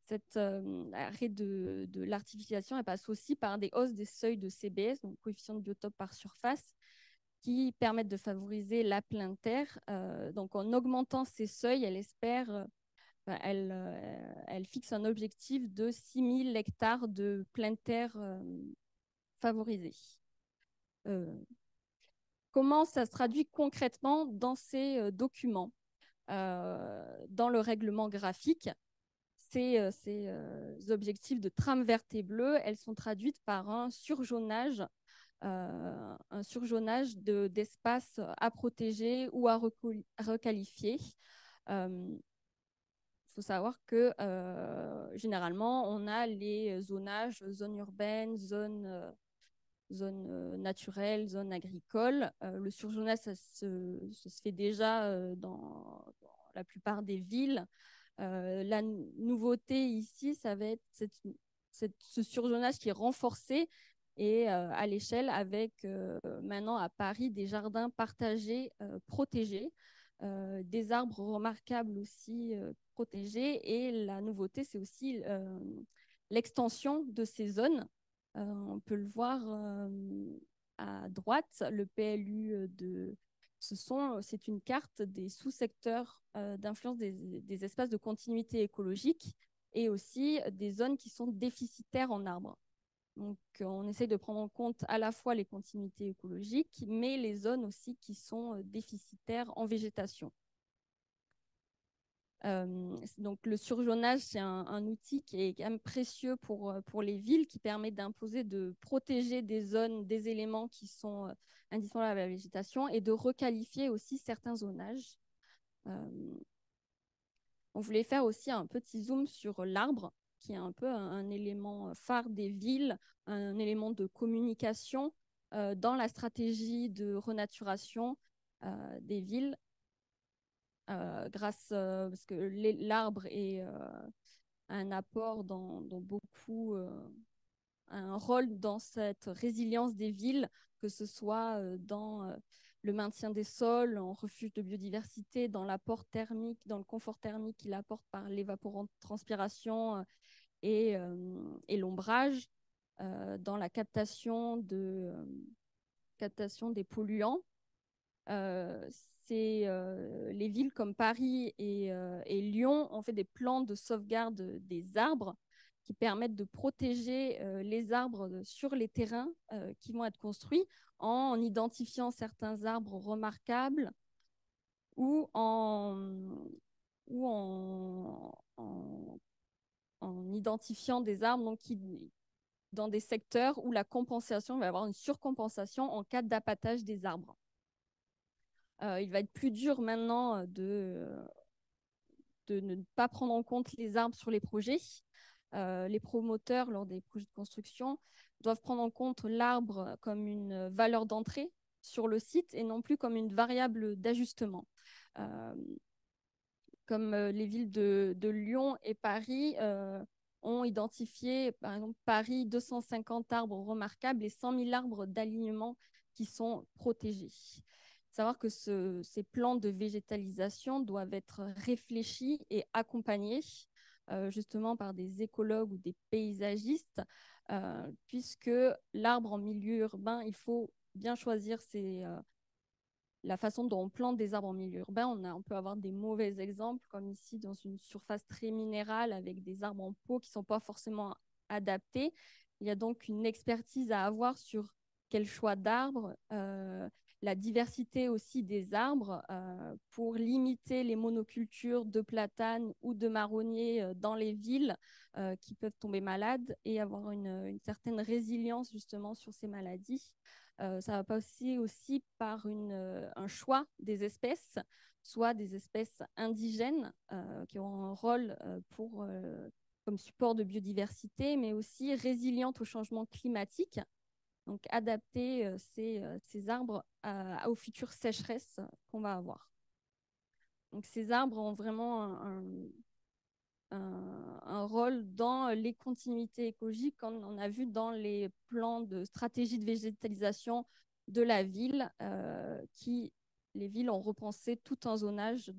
[SPEAKER 2] Cet arrêt de l'artificialisation passe aussi par des hausses des seuils de CBS, donc coefficient de biotope par surface, qui permettent de favoriser la pleine terre. Donc en augmentant ces seuils, elle espère... Elle fixe un objectif de 6 000 hectares de pleine terre favorisés. Comment ça se traduit concrètement dans ces documents? Dans le règlement graphique, ces objectifs de trame verte et bleue, elles sont traduites par un surjaunage d'espaces à protéger ou à requalifier. Il faut savoir que généralement, on a les zonages, zones urbaines, zones naturelles, zones agricoles. Le surjonage, ça se fait déjà dans la plupart des villes. La nouveauté ici, ça va être ce surjonage qui est renforcé et à l'échelle avec maintenant à Paris des jardins partagés protégés. Des arbres remarquables aussi protégés. Et la nouveauté, c'est aussi l'extension de ces zones. On peut le voir à droite, le PLU c'est une carte des sous-secteurs d'influence des espaces de continuité écologique et aussi des zones qui sont déficitaires en arbres. Donc, on essaye de prendre en compte à la fois les continuités écologiques, mais les zones aussi qui sont déficitaires en végétation. Donc, le surjaunage, c'est un outil qui est quand même précieux pour les villes, qui permet d'imposer, de protéger des zones, des éléments qui sont indispensables à la végétation et de requalifier aussi certains zonages. On voulait faire aussi un petit zoom sur l'arbre, qui est un peu un élément phare des villes, un élément de communication dans la stratégie de renaturation des villes. Parce que l'arbre est un apport dans beaucoup, un rôle dans cette résilience des villes, que ce soit dans le maintien des sols, en refuge de biodiversité, dans l'apport thermique, dans le confort thermique qu'il apporte par l'évapotranspiration et l'ombrage, dans la captation des polluants. Les villes comme Paris et Lyon ont fait des plans de sauvegarde des arbres qui permettent de protéger les arbres sur les terrains qui vont être construits en identifiant certains arbres remarquables ou en identifiant des arbres donc, dans des secteurs où la compensation, il va y avoir une surcompensation en cas d'appâtage des arbres. Il va être plus dur maintenant de ne pas prendre en compte les arbres sur les projets. Les promoteurs, lors des projets de construction, doivent prendre en compte l'arbre comme une valeur d'entrée sur le site et non plus comme une variable d'ajustement. Comme les villes de Lyon et Paris ont identifié, par exemple, Paris, 250 arbres remarquables et 100 000 arbres d'alignement qui sont protégés. Savoir que ces plans de végétalisation doivent être réfléchis et accompagnés justement par des écologues ou des paysagistes, puisque l'arbre en milieu urbain, il faut bien choisir la façon dont on plante des arbres en milieu urbain. On peut avoir des mauvais exemples, comme ici dans une surface très minérale avec des arbres en pot qui ne sont pas forcément adaptés. Il y a donc une expertise à avoir sur quel choix d'arbres, la diversité aussi des arbres pour limiter les monocultures de platanes ou de marronniers dans les villes qui peuvent tomber malades et avoir une certaine résilience justement sur ces maladies. Ça va passer aussi par un choix des espèces, soit des espèces indigènes qui auront un rôle comme support de biodiversité, mais aussi résilientes au changement climatique. Donc, adapter ces arbres aux futures sécheresses qu'on va avoir. Donc, ces arbres ont vraiment un rôle dans les continuités écologiques, comme on a vu dans les plans de stratégie de végétalisation de la ville, les villes ont repensé tout un zonage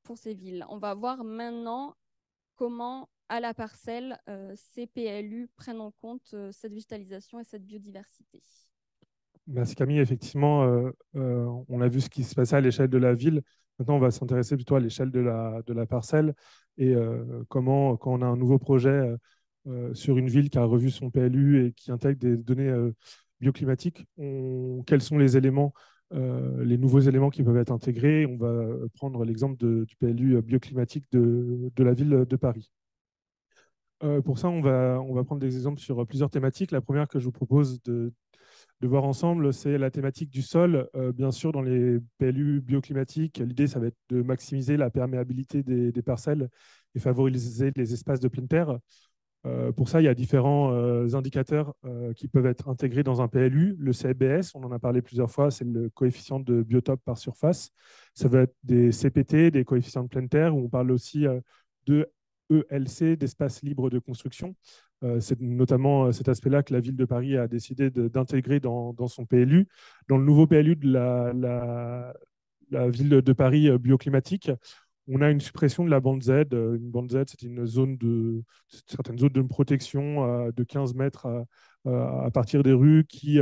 [SPEAKER 2] pour ces villes. On va voir maintenant comment, à la parcelle, ces PLU prennent en compte cette végétalisation et cette biodiversité.
[SPEAKER 3] Merci Camille. Effectivement, on a vu ce qui se passait à l'échelle de la ville. Maintenant, on va s'intéresser plutôt à l'échelle de la parcelle et comment, quand on a un nouveau projet sur une ville qui a revu son PLU et qui intègre des données bioclimatiques, quels sont les éléments, les nouveaux éléments qui peuvent être intégrés. On va prendre l'exemple du PLU bioclimatique de la ville de Paris. Pour ça, on va prendre des exemples sur plusieurs thématiques. La première que je vous propose de voir ensemble, c'est la thématique du sol. Bien sûr, dans les PLU bioclimatiques, l'idée, ça va être de maximiser la perméabilité des parcelles et favoriser les espaces de pleine terre. Pour ça, il y a différents indicateurs qui peuvent être intégrés dans un PLU. Le CBS, on en a parlé plusieurs fois, c'est le coefficient de biotope par surface. Ça va être des CPT, des coefficients de pleine terre, où on parle aussi de ELC, d'espace libre de construction. C'est notamment cet aspect-là que la ville de Paris a décidé d'intégrer dans son PLU. Dans le nouveau PLU de la ville de Paris bioclimatique, on a une suppression de la bande Z. Une bande Z, c'est une certaine zone de protection de 15 mètres à partir des rues qui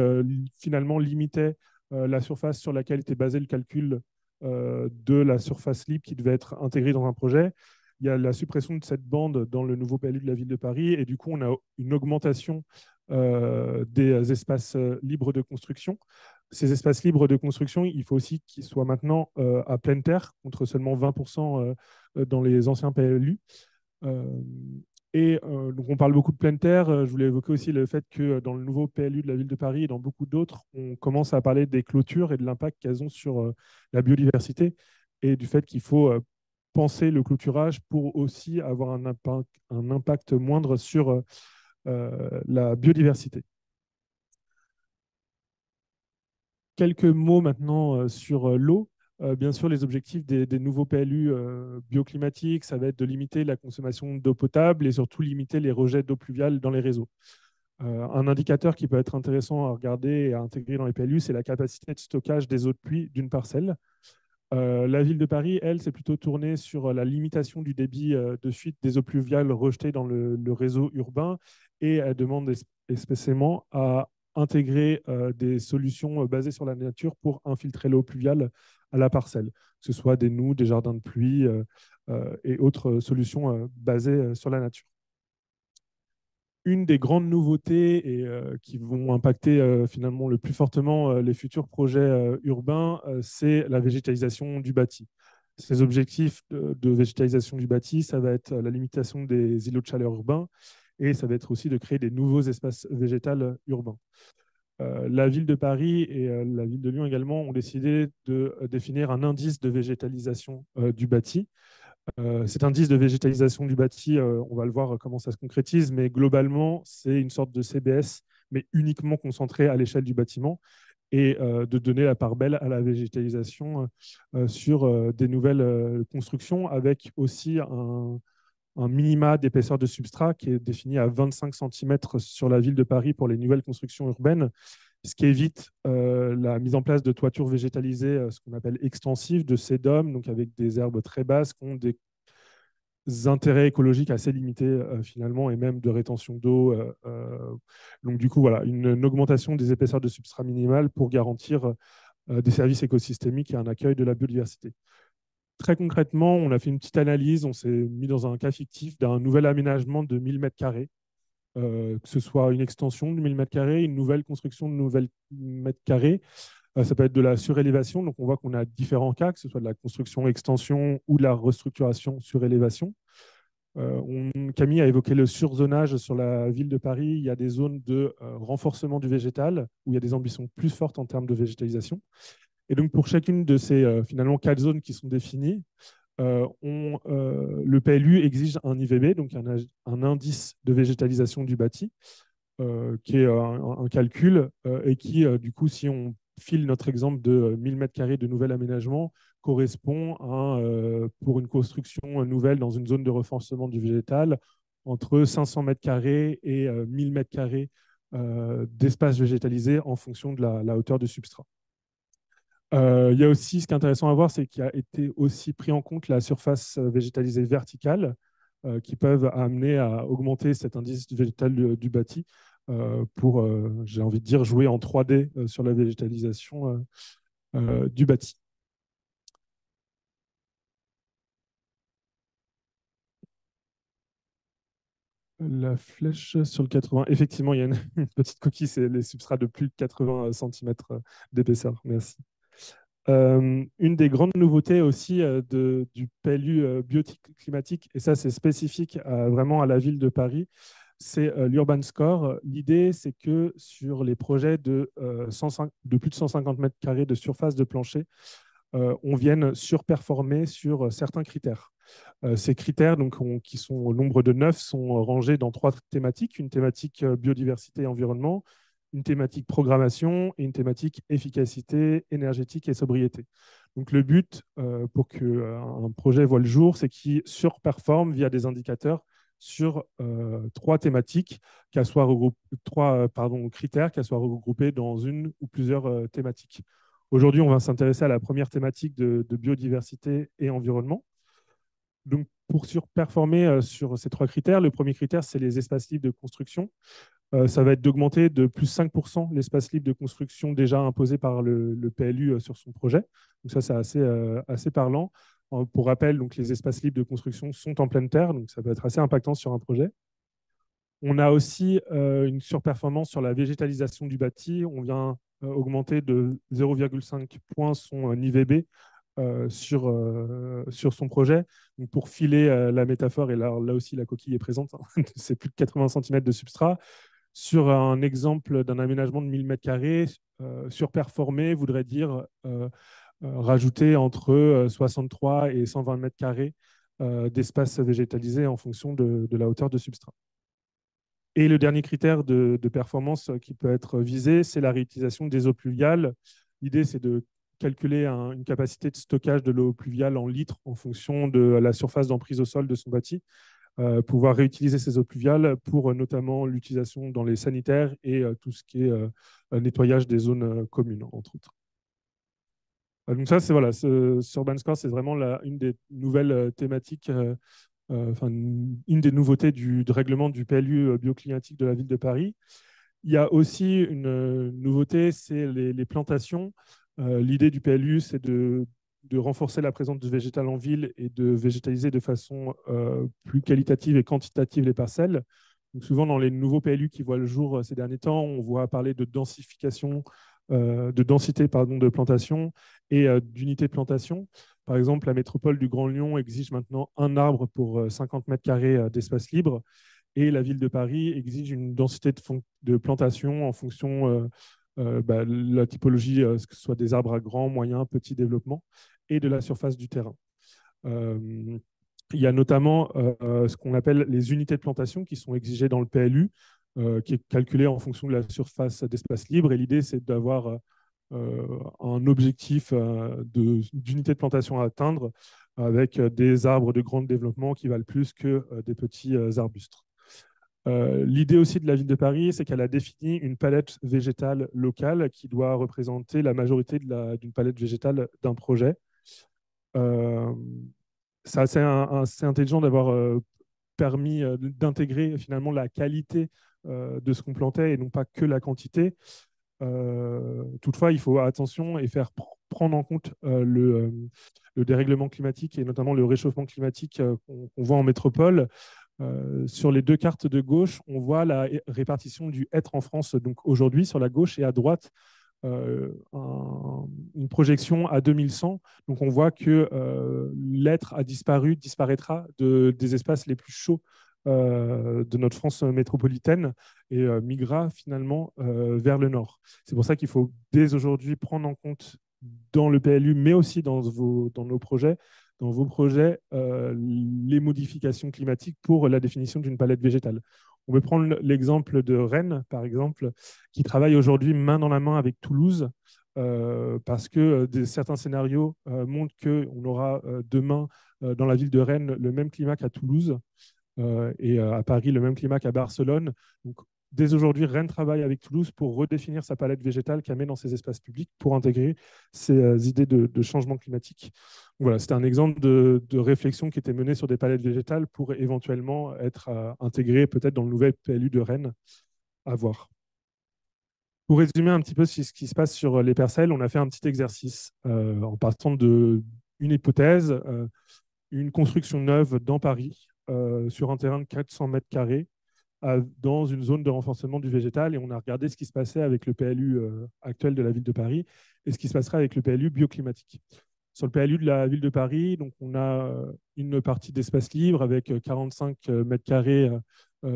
[SPEAKER 3] finalement limitait la surface sur laquelle était basé le calcul de la surface libre qui devait être intégrée dans un projet. il y a la suppression de cette bande dans le nouveau PLU de la ville de Paris, et du coup, on a une augmentation des espaces libres de construction. Ces espaces libres de construction, il faut aussi qu'ils soient maintenant à pleine terre, contre seulement 20% dans les anciens PLU. Donc on parle beaucoup de pleine terre. Je voulais évoquer aussi le fait que dans le nouveau PLU de la ville de Paris et dans beaucoup d'autres, on commence à parler des clôtures et de l'impact qu'elles ont sur la biodiversité et du fait qu'il faut penser le clôturage pour aussi avoir un impact moindre sur la biodiversité. Quelques mots maintenant sur l'eau. Bien sûr, les objectifs des nouveaux PLU bioclimatiques, ça va être de limiter la consommation d'eau potable et surtout limiter les rejets d'eau pluviale dans les réseaux. Un indicateur qui peut être intéressant à regarder et à intégrer dans les PLU, c'est la capacité de stockage des eaux de pluie d'une parcelle. La ville de Paris, elle, s'est plutôt tournée sur la limitation du débit de fuite des eaux pluviales rejetées dans le réseau urbain et elle demande espécialement à intégrer des solutions basées sur la nature pour infiltrer l'eau pluviale à la parcelle, que ce soit des noues, des jardins de pluie et autres solutions basées sur la nature. Une des grandes nouveautés et qui vont impacter finalement le plus fortement les futurs projets urbains, c'est la végétalisation du bâti. Ces objectifs de végétalisation du bâti, ça va être la limitation des îlots de chaleur urbains et ça va être aussi de créer des nouveaux espaces végétaux urbains. La ville de Paris et la ville de Lyon également ont décidé de définir un indice de végétalisation du bâti. Cet indice de végétalisation du bâti, on va le voir comment ça se concrétise, mais globalement, c'est une sorte de CBS, mais uniquement concentré à l'échelle du bâtiment et de donner la part belle à la végétalisation sur des nouvelles constructions avec aussi un minima d'épaisseur de substrat qui est défini à 25 cm sur la ville de Paris pour les nouvelles constructions urbaines, ce qui évite la mise en place de toitures végétalisées, ce qu'on appelle extensives, de sédum, donc avec des herbes très basses qui ont des intérêts écologiques assez limités finalement et même de rétention d'eau. Donc du coup, voilà, une augmentation des épaisseurs de substrat minimales pour garantir des services écosystémiques et un accueil de la biodiversité. Très concrètement, on a fait une petite analyse, on s'est mis dans un cas fictif d'un nouvel aménagement de 1000 m², que ce soit une extension de 1000 m², une nouvelle construction de 1000 m². Ça peut être de la surélévation, donc on voit qu'on a différents cas, que ce soit de la construction extension ou de la restructuration surélévation. Camille a évoqué le surzonage sur la ville de Paris. Il y a des zones de renforcement du végétal où il y a des ambitions plus fortes en termes de végétalisation. Et donc, pour chacune de ces finalement 4 zones qui sont définies, le PLU exige un IVB, donc un indice de végétalisation du bâti, qui est un calcul et qui, du coup, si on file notre exemple de 1000 m² de nouvel aménagement, correspond à, pour une construction nouvelle dans une zone de renforcement du végétal, entre 500 m² et 1000 m² d'espace végétalisé en fonction de la hauteur du substrat. Il y a aussi, ce qui est intéressant à voir, c'est qu'il a été aussi pris en compte la surface végétalisée verticale qui peuvent amener à augmenter cet indice végétal du bâti pour, j'ai envie de dire, jouer en 3D sur la végétalisation du bâti. La flèche sur le 80. Effectivement, il y a une petite coquille, c'est les substrats de plus de 80 cm d'épaisseur. Merci. Une des grandes nouveautés aussi du PLU bioclimatique, et ça c'est spécifique vraiment à la ville de Paris, c'est l'Urban Score. L'idée, c'est que sur les projets de plus de 150 m² de surface de plancher, on vienne surperformer sur certains critères. Ces critères, donc, qui sont au nombre de 9, sont rangés dans 3 thématiques. Une thématique biodiversité et environnement, une thématique programmation et une thématique efficacité énergétique et sobriété. Donc le but pour qu'un projet voit le jour, c'est qu'il surperforme via des indicateurs sur 3 thématiques, critères, qu'elles soient regroupés dans une ou plusieurs thématiques. Aujourd'hui, on va s'intéresser à la première thématique de biodiversité et environnement. Donc, pour surperformer sur ces 3 critères, le premier critère, c'est les espaces libres de construction. Ça va être d'augmenter de plus 5% l'espace libre de construction déjà imposé par le PLU sur son projet. Donc ça, c'est assez parlant. Pour rappel, donc, les espaces libres de construction sont en pleine terre, donc ça peut être assez impactant sur un projet. On a aussi une surperformance sur la végétalisation du bâti. On vient augmenter de 0,5 points son IVB sur son projet. Donc pour filer la métaphore, et là aussi la coquille est présente, hein, c'est plus de 80 cm de substrat. Sur un exemple d'un aménagement de 1000 m², surperformer voudrait dire rajouter entre 63 et 120 m² d'espace végétalisé en fonction de la hauteur de substrat. Et le dernier critère de performance qui peut être visé, c'est la réutilisation des eaux pluviales. L'idée, c'est de calculer une capacité de stockage de l'eau pluviale en litres en fonction de la surface d'emprise au sol de son bâti, pouvoir réutiliser ces eaux pluviales pour notamment l'utilisation dans les sanitaires et tout ce qui est nettoyage des zones communes, entre autres. Donc ça, c'est voilà, sur Urban Score, c'est vraiment une des nouvelles thématiques, une des nouveautés du règlement du PLU bioclimatique de la ville de Paris. Il y a aussi une nouveauté, c'est les plantations. L'idée du PLU, c'est de renforcer la présence de végétal en ville et de végétaliser de façon plus qualitative et quantitative les parcelles. Donc souvent, dans les nouveaux PLU qui voient le jour ces derniers temps, on voit parler de densification, de densité de plantation et d'unité de plantation. Par exemple, la métropole du Grand Lyon exige maintenant un arbre pour 50 m² d'espace libre, et la ville de Paris exige une densité de plantation en fonction de la typologie, que ce soit des arbres à grand, moyen, petit développement, et de la surface du terrain. Il y a notamment ce qu'on appelle les unités de plantation qui sont exigées dans le PLU, qui est calculé en fonction de la surface d'espace libre. Et l'idée, c'est d'avoir un objectif d'unité de plantation à atteindre avec des arbres de grand développement qui valent plus que des petits arbustes. L'idée aussi de la ville de Paris, c'est qu'elle a défini une palette végétale locale qui doit représenter la majorité d'une palette végétale d'un projet. C'est assez intelligent d'avoir permis d'intégrer finalement la qualité de ce qu'on plantait et non pas que la quantité. Toutefois, il faut attention et faire prendre en compte le dérèglement climatique et notamment le réchauffement climatique qu'on voit en métropole. Sur les deux cartes de gauche, on voit la répartition du hêtre en France, donc aujourd'hui sur la gauche, et à droite, une projection à 2100. Donc on voit que l'hêtre a disparaîtra des espaces les plus chauds de notre France métropolitaine et migrera finalement vers le nord. C'est pour ça qu'il faut dès aujourd'hui prendre en compte dans le PLU, mais aussi dans vos projets, les modifications climatiques pour la définition d'une palette végétale. On peut prendre l'exemple de Rennes, par exemple, qui travaille aujourd'hui main dans la main avec Toulouse, parce que certains scénarios montrent qu'on aura demain dans la ville de Rennes le même climat qu'à Toulouse, et à Paris le même climat qu'à Barcelone. Donc, dès aujourd'hui, Rennes travaille avec Toulouse pour redéfinir sa palette végétale qu'elle met dans ses espaces publics pour intégrer ces idées de changement climatique. Voilà, c'était un exemple de réflexion qui était menée sur des palettes végétales pour éventuellement être intégrée peut-être dans le nouvel PLU de Rennes. À voir. Pour résumer un petit peu ce qui se passe sur les parcelles, on a fait un petit exercice en partant d'une hypothèse, une construction neuve dans Paris sur un terrain de 400 m², dans une zone de renforcement du végétal, et on a regardé ce qui se passait avec le PLU actuel de la ville de Paris et ce qui se passerait avec le PLU bioclimatique. Sur le PLU de la ville de Paris, donc on a une partie d'espace libre avec 45 m²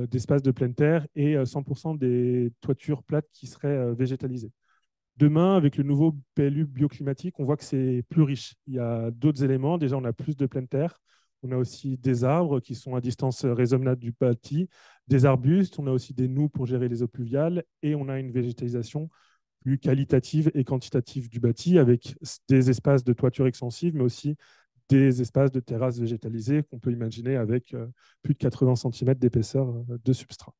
[SPEAKER 3] d'espace de pleine terre et 100% des toitures plates qui seraient végétalisées. Demain, avec le nouveau PLU bioclimatique, on voit que c'est plus riche. Il y a d'autres éléments. Déjà, on a plus de pleine terre. On a aussi des arbres qui sont à distance raisonnable du bâti, des arbustes, on a aussi des noues pour gérer les eaux pluviales, et on a une végétalisation plus qualitative et quantitative du bâti avec des espaces de toiture extensive, mais aussi des espaces de terrasses végétalisées qu'on peut imaginer avec plus de 80 cm d'épaisseur de substrat.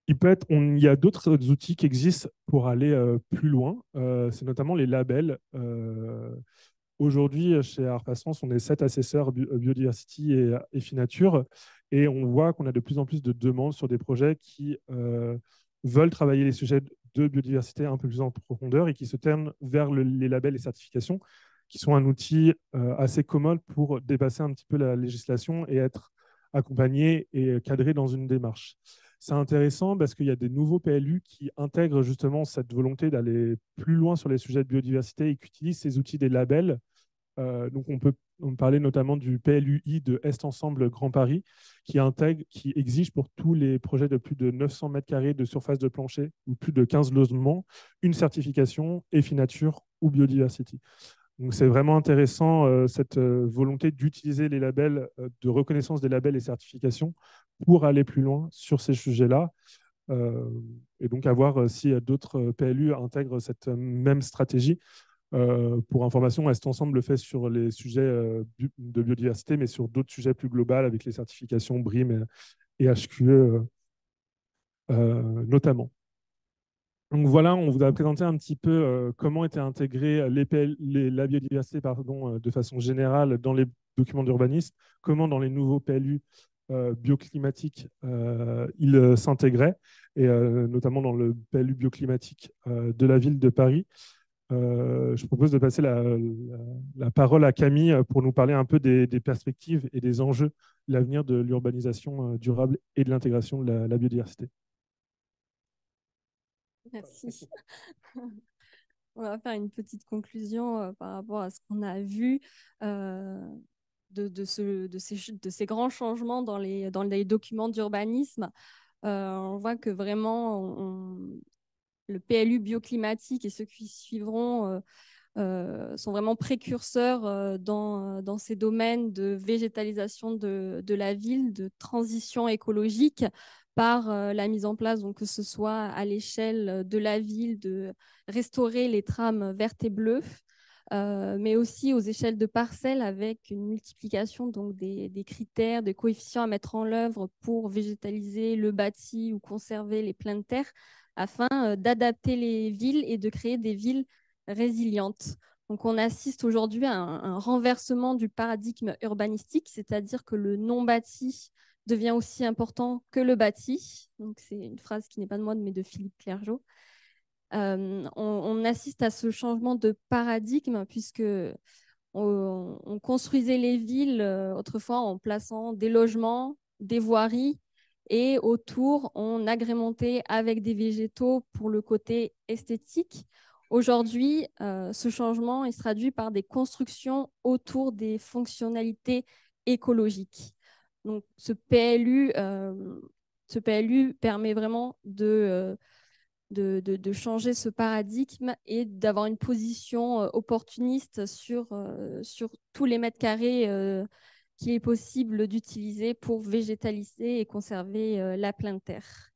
[SPEAKER 3] Il y a d'autres outils qui existent pour aller plus loin. C'est notamment les labels. Aujourd'hui, chez ARPA-France, on est 7 assesseurs biodiversity et Finature, et on voit qu'on a de plus en plus de demandes sur des projets qui veulent travailler les sujets de biodiversité un peu plus en profondeur et qui se tournent vers les labels et certifications, qui sont un outil assez commode pour dépasser un petit peu la législation et être accompagné et cadré dans une démarche. C'est intéressant parce qu'il y a des nouveaux PLU qui intègrent justement cette volonté d'aller plus loin sur les sujets de biodiversité et qui utilisent ces outils des labels. Donc on parler notamment du PLUI de Est Ensemble Grand Paris, qui exige pour tous les projets de plus de 900 mètres carrés de surface de plancher ou plus de 15 logements une certification EFI Nature ou Biodiversity. Donc c'est vraiment intéressant cette volonté d'utiliser les labels, de reconnaissance des labels et certifications pour aller plus loin sur ces sujets-là. Et donc à voir si d'autres PLU intègrent cette même stratégie. Pour information, Est Ensemble le fait sur les sujets de biodiversité, mais sur d'autres sujets plus globaux avec les certifications BRIM et HQE notamment. Donc voilà, on vous a présenté un petit peu comment était intégrée la biodiversité de façon générale dans les documents d'urbanisme, comment dans les nouveaux PLU bioclimatiques il s'intégrait, et notamment dans le PLU bioclimatique de la ville de Paris. Je propose de passer la parole à Camille pour nous parler un peu des perspectives et des enjeux de l'avenir de l'urbanisation durable et de l'intégration de la biodiversité.
[SPEAKER 2] Merci. On va faire une petite conclusion par rapport à ce qu'on a vu de ces grands changements dans les documents d'urbanisme. On voit que vraiment, le PLU bioclimatique et ceux qui suivront sont vraiment précurseurs dans ces domaines de végétalisation de la ville, de transition écologique, par la mise en place, donc, que ce soit à l'échelle de la ville, de restaurer les trames vertes et bleues, mais aussi aux échelles de parcelles avec une multiplication donc, des critères, des coefficients à mettre en œuvre pour végétaliser le bâti ou conserver les pleins de terre, afin d'adapter les villes et de créer des villes résilientes. Donc, on assiste aujourd'hui à un renversement du paradigme urbanistique, c'est-à-dire que le non-bâti devient aussi important que le bâti. Donc, c'est une phrase qui n'est pas de moi, mais de Philippe Clergeau. On assiste à ce changement de paradigme puisque on construisait les villes autrefois en plaçant des logements, des voiries, et autour, on agrémentait avec des végétaux pour le côté esthétique. Aujourd'hui, ce changement il se traduit par des constructions autour des fonctionnalités écologiques. Donc, ce PLU permet vraiment de changer ce paradigme et d'avoir une position opportuniste sur tous les mètres carrés qu'il est possible d'utiliser pour végétaliser et conserver la pleine terre.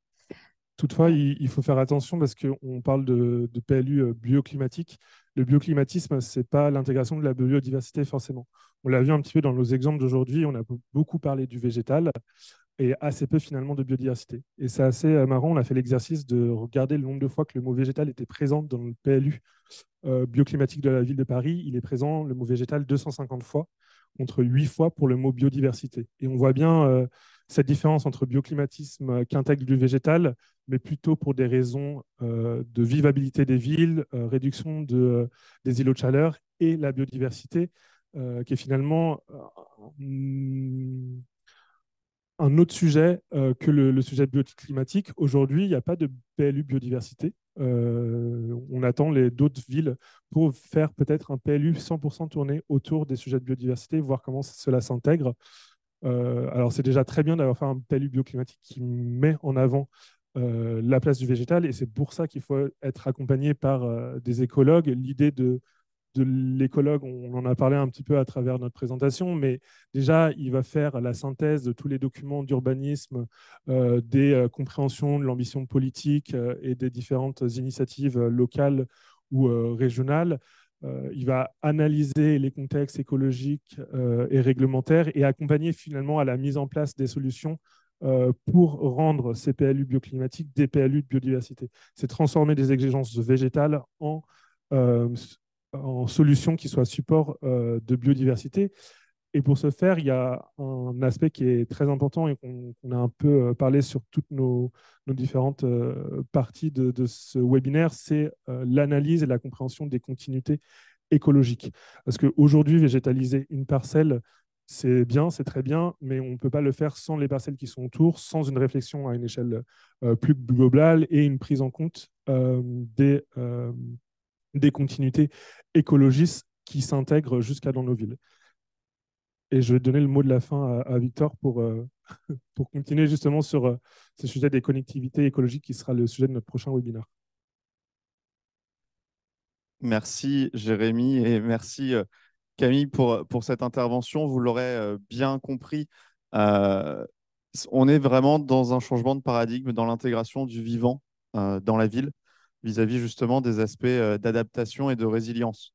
[SPEAKER 3] Toutefois, il faut faire attention parce qu'on parle de PLU bioclimatique. Le bioclimatisme, ce n'est pas l'intégration de la biodiversité forcément. On l'a vu un petit peu dans nos exemples d'aujourd'hui, on a beaucoup parlé du végétal et assez peu finalement de biodiversité. Et c'est assez marrant, on a fait l'exercice de regarder le nombre de fois que le mot végétal était présent dans le PLU bioclimatique de la ville de Paris. Il est présent, le mot végétal, 250 fois, contre 8 fois pour le mot biodiversité. Et on voit bien cette différence entre bioclimatisme qu'intègre du végétal, mais plutôt pour des raisons de vivabilité des villes, réduction des îlots de chaleur et la biodiversité, qui est finalement un autre sujet que le sujet bioclimatique. Aujourd'hui, il n'y a pas de PLU biodiversité. On attend d'autres villes pour faire peut-être un PLU 100% tourné autour des sujets de biodiversité, voir comment cela s'intègre. Alors, c'est déjà très bien d'avoir fait un PLU bioclimatique qui met en avant la place du végétal, et c'est pour ça qu'il faut être accompagné par des écologues. L'idée de l'écologue, on en a parlé un petit peu à travers notre présentation, mais déjà, il va faire la synthèse de tous les documents d'urbanisme, des compréhensions de l'ambition politique et des différentes initiatives locales ou régionales. Il va analyser les contextes écologiques et réglementaires et accompagner finalement à la mise en place des solutions pour rendre ces PLU bioclimatiques des PLU de biodiversité. C'est transformer des exigences végétales en solutions qui soient support de biodiversité. Et pour ce faire, il y a un aspect qui est très important et qu'on a un peu parlé sur toutes nos différentes parties de ce webinaire, c'est l'analyse et la compréhension des continuités écologique. Parce qu'aujourd'hui, végétaliser une parcelle, c'est bien, c'est très bien, mais on ne peut pas le faire sans les parcelles qui sont autour, sans une réflexion à une échelle plus globale et une prise en compte des continuités écologistes qui s'intègrent jusqu'à dans nos villes. Et je vais donner le mot de la fin à Victor pour continuer justement sur ce sujet des connectivités écologiques qui sera le sujet de notre prochain webinaire.
[SPEAKER 1] Merci Jérémy et merci Camille pour cette intervention. Vous l'aurez bien compris, euh, on est vraiment dans un changement de paradigme dans l'intégration du vivant dans la ville vis-à-vis justement des aspects d'adaptation et de résilience.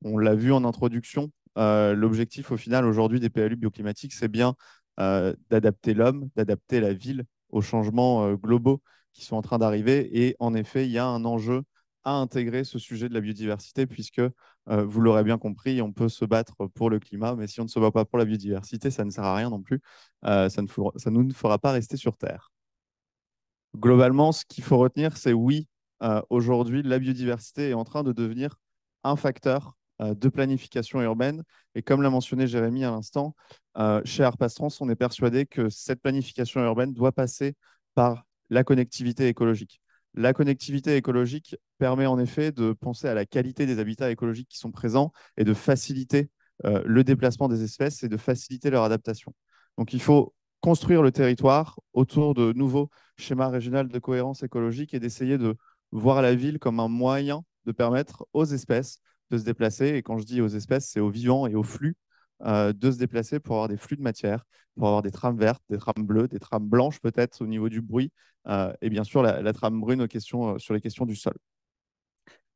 [SPEAKER 1] On l'a vu en introduction, l'objectif au final aujourd'hui des PLU bioclimatiques, c'est bien d'adapter l'homme, d'adapter la ville aux changements globaux qui sont en train d'arriver. Et en effet, il y a un enjeu à intégrer ce sujet de la biodiversité, puisque vous l'aurez bien compris, on peut se battre pour le climat, mais si on ne se bat pas pour la biodiversité, ça ne sert à rien non plus. Ça nous ne fera pas rester sur Terre. Globalement, ce qu'il faut retenir, c'est oui, aujourd'hui, la biodiversité est en train de devenir un facteur de planification urbaine. Et comme l'a mentionné Jérémy à l'instant, chez Arpastrans, on est persuadé que cette planification urbaine doit passer par la connectivité écologique. La connectivité écologique permet en effet de penser à la qualité des habitats écologiques qui sont présents et de faciliter le déplacement des espèces et de faciliter leur adaptation. Donc il faut construire le territoire autour de nouveaux schéma régional de cohérence écologique et d'essayer de voir la ville comme un moyen de permettre aux espèces de se déplacer. Et quand je dis aux espèces, c'est aux vivants et aux flux de se déplacer pour avoir des flux de matière, pour avoir des trames vertes, des trames bleues, des trames blanches peut-être au niveau du bruit, et bien sûr la trame brune aux questions, sur les questions du sol.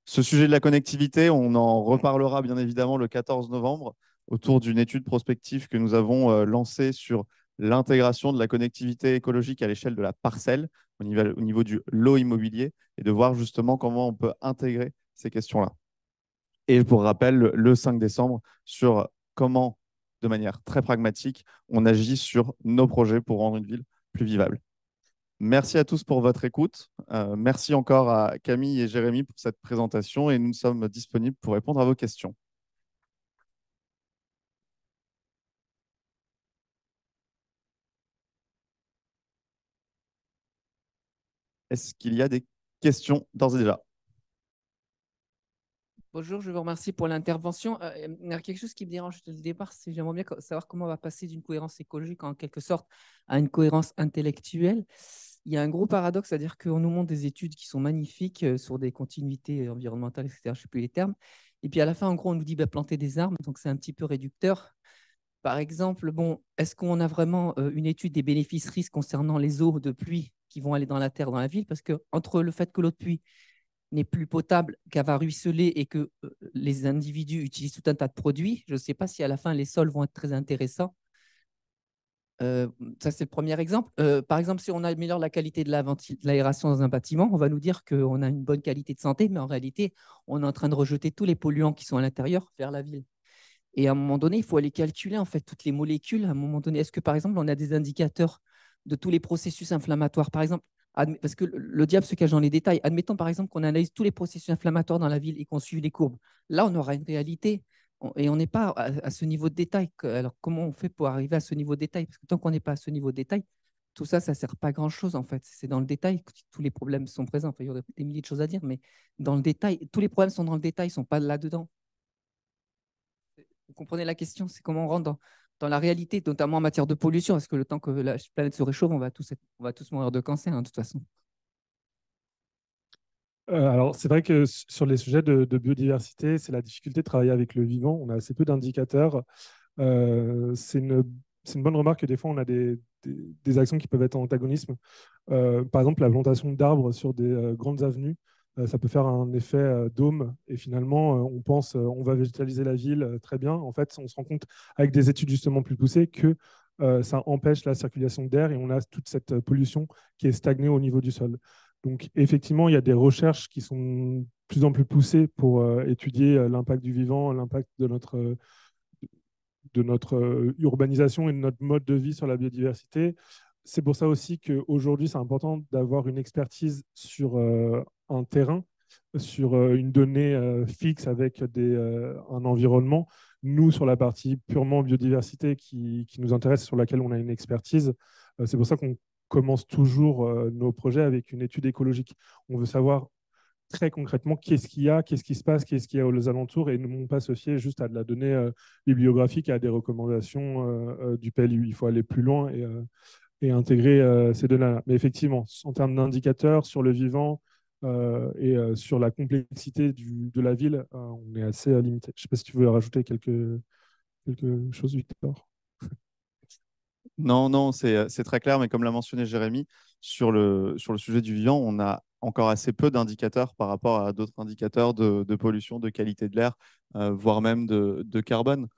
[SPEAKER 1] Ce sujet de la connectivité, on en reparlera bien évidemment le 14 novembre autour d'une étude prospective que nous avons lancée sur l'intégration de la connectivité écologique à l'échelle de la parcelle au niveau du lot immobilier et de voir justement comment on peut intégrer ces questions-là. Et pour rappel, le 5 décembre, sur comment, de manière très pragmatique, on agit sur nos projets pour rendre une ville plus vivable. Merci à tous pour votre écoute. Merci encore à Camille et Jérémy pour cette présentation et nous sommes disponibles pour répondre à vos questions. Est-ce qu'il y a des questions d'ores et déjà?
[SPEAKER 4] Bonjour, je vous remercie pour l'intervention. Il y a quelque chose qui me dérange dès le départ, c'est j'aimerais bien savoir comment on va passer d'une cohérence écologique en quelque sorte à une cohérence intellectuelle. Il y a un gros paradoxe, c'est-à-dire qu'on nous montre des études qui sont magnifiques sur des continuités environnementales, etc. Je ne sais plus les termes. Et puis à la fin, en gros, on nous dit bah, planter des arbres, donc c'est un petit peu réducteur. Par exemple, bon, est-ce qu'on a vraiment une étude des bénéfices-risques concernant les eaux de pluie qui vont aller dans la terre, dans la ville? Parce que entre le fait que l'eau de pluie n'est plus potable, qu'elle va ruisseler et que les individus utilisent tout un tas de produits, je ne sais pas si à la fin les sols vont être très intéressants. Ça, c'est le premier exemple. Par exemple, si on améliore la qualité de l'aération dans un bâtiment, on va nous dire qu'on a une bonne qualité de santé, mais en réalité, on est en train de rejeter tous les polluants qui sont à l'intérieur vers la ville. Et à un moment donné, il faut aller calculer en fait toutes les molécules. À un moment donné, est-ce que par exemple, on a des indicateurs de tous les processus inflammatoires? Par exemple, parce que le diable se cache dans les détails. Admettons par exemple qu'on analyse tous les processus inflammatoires dans la ville et qu'on suive les courbes. Là, on aura une réalité et on n'est pas à ce niveau de détail. Alors, comment on fait pour arriver à ce niveau de détail? Parce que tant qu'on n'est pas à ce niveau de détail, tout ça, ça ne sert pas à grand-chose en fait. C'est dans le détail que tous les problèmes sont présents. Enfin, il y aurait des milliers de choses à dire, mais dans le détail, tous les problèmes sont dans le détail, ils ne sont pas là-dedans. Vous comprenez la question? C'est comment on rentre dans la réalité, notamment en matière de pollution, parce que le temps que la planète se réchauffe, on va tous mourir de cancer, hein, de toute façon.
[SPEAKER 3] Alors, c'est vrai que sur les sujets de biodiversité, c'est la difficulté de travailler avec le vivant. On a assez peu d'indicateurs. C'est une bonne remarque que des fois, on a des actions qui peuvent être en antagonisme. Par exemple, la plantation d'arbres sur des grandes avenues, ça peut faire un effet dôme. Et finalement, on pense on va végétaliser la ville, très bien. En fait, on se rend compte avec des études justement plus poussées que ça empêche la circulation d'air et on a toute cette pollution qui est stagnée au niveau du sol. Donc, effectivement, il y a des recherches qui sont de plus en plus poussées pour étudier l'impact du vivant, l'impact de notre urbanisation et de notre mode de vie sur la biodiversité. C'est pour ça aussi qu'aujourd'hui, c'est important d'avoir une expertise sur un terrain sur une donnée fixe avec un environnement. Nous, sur la partie purement biodiversité qui nous intéresse, sur laquelle on a une expertise, c'est pour ça qu'on commence toujours nos projets avec une étude écologique. On veut savoir très concrètement qu'est-ce qu'il y a, qu'est-ce qui se passe, qu'est-ce qu'il y a aux alentours et ne pas se fier juste à de la donnée bibliographique et à des recommandations du PLU. Il faut aller plus loin et intégrer ces données-là. Mais effectivement, en termes d'indicateurs sur le vivant et sur la complexité de la ville, on est assez limité. Je ne sais pas si tu veux rajouter quelque chose, Victor.
[SPEAKER 1] Non, non, c'est très clair, mais comme l'a mentionné Jérémy, sur le sujet du vivant, on a encore assez peu d'indicateurs par rapport à d'autres indicateurs de pollution, de qualité de l'air, voire même de carbone.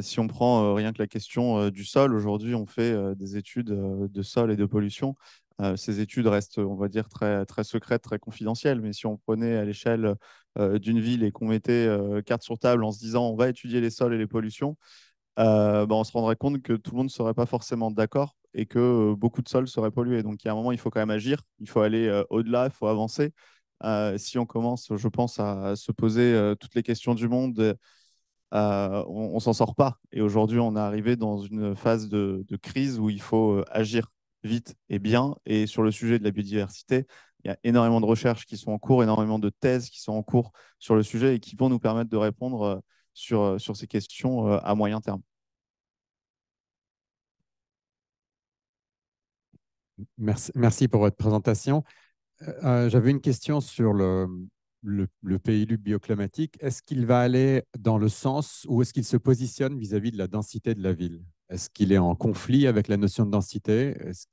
[SPEAKER 1] Si on prend rien que la question du sol, aujourd'hui, on fait des études de sol et de pollution. Ces études restent, on va dire, très, très secrètes, très confidentielles, mais si on prenait à l'échelle d'une ville et qu'on mettait carte sur table en se disant on va étudier les sols et les pollutions, bah, on se rendrait compte que tout le monde ne serait pas forcément d'accord et que beaucoup de sols seraient pollués. Donc, il y a un moment, il faut quand même agir, il faut aller au-delà, il faut avancer. Si on commence, je pense, à se poser toutes les questions du monde, on ne s'en sort pas. Et aujourd'hui, on est arrivé dans une phase de crise où il faut agir vite et bien. Et sur le sujet de la biodiversité, il y a énormément de recherches qui sont en cours, énormément de thèses qui sont en cours sur le sujet et qui vont nous permettre de répondre sur ces questions à moyen terme.
[SPEAKER 5] Merci pour votre présentation. J'avais une question sur le PLU bioclimatique. Est-ce qu'il va aller dans le sens où est-ce qu'il se positionne vis-à-vis de la densité de la ville? Est-ce qu'il est en conflit avec la notion de densité? Est-ce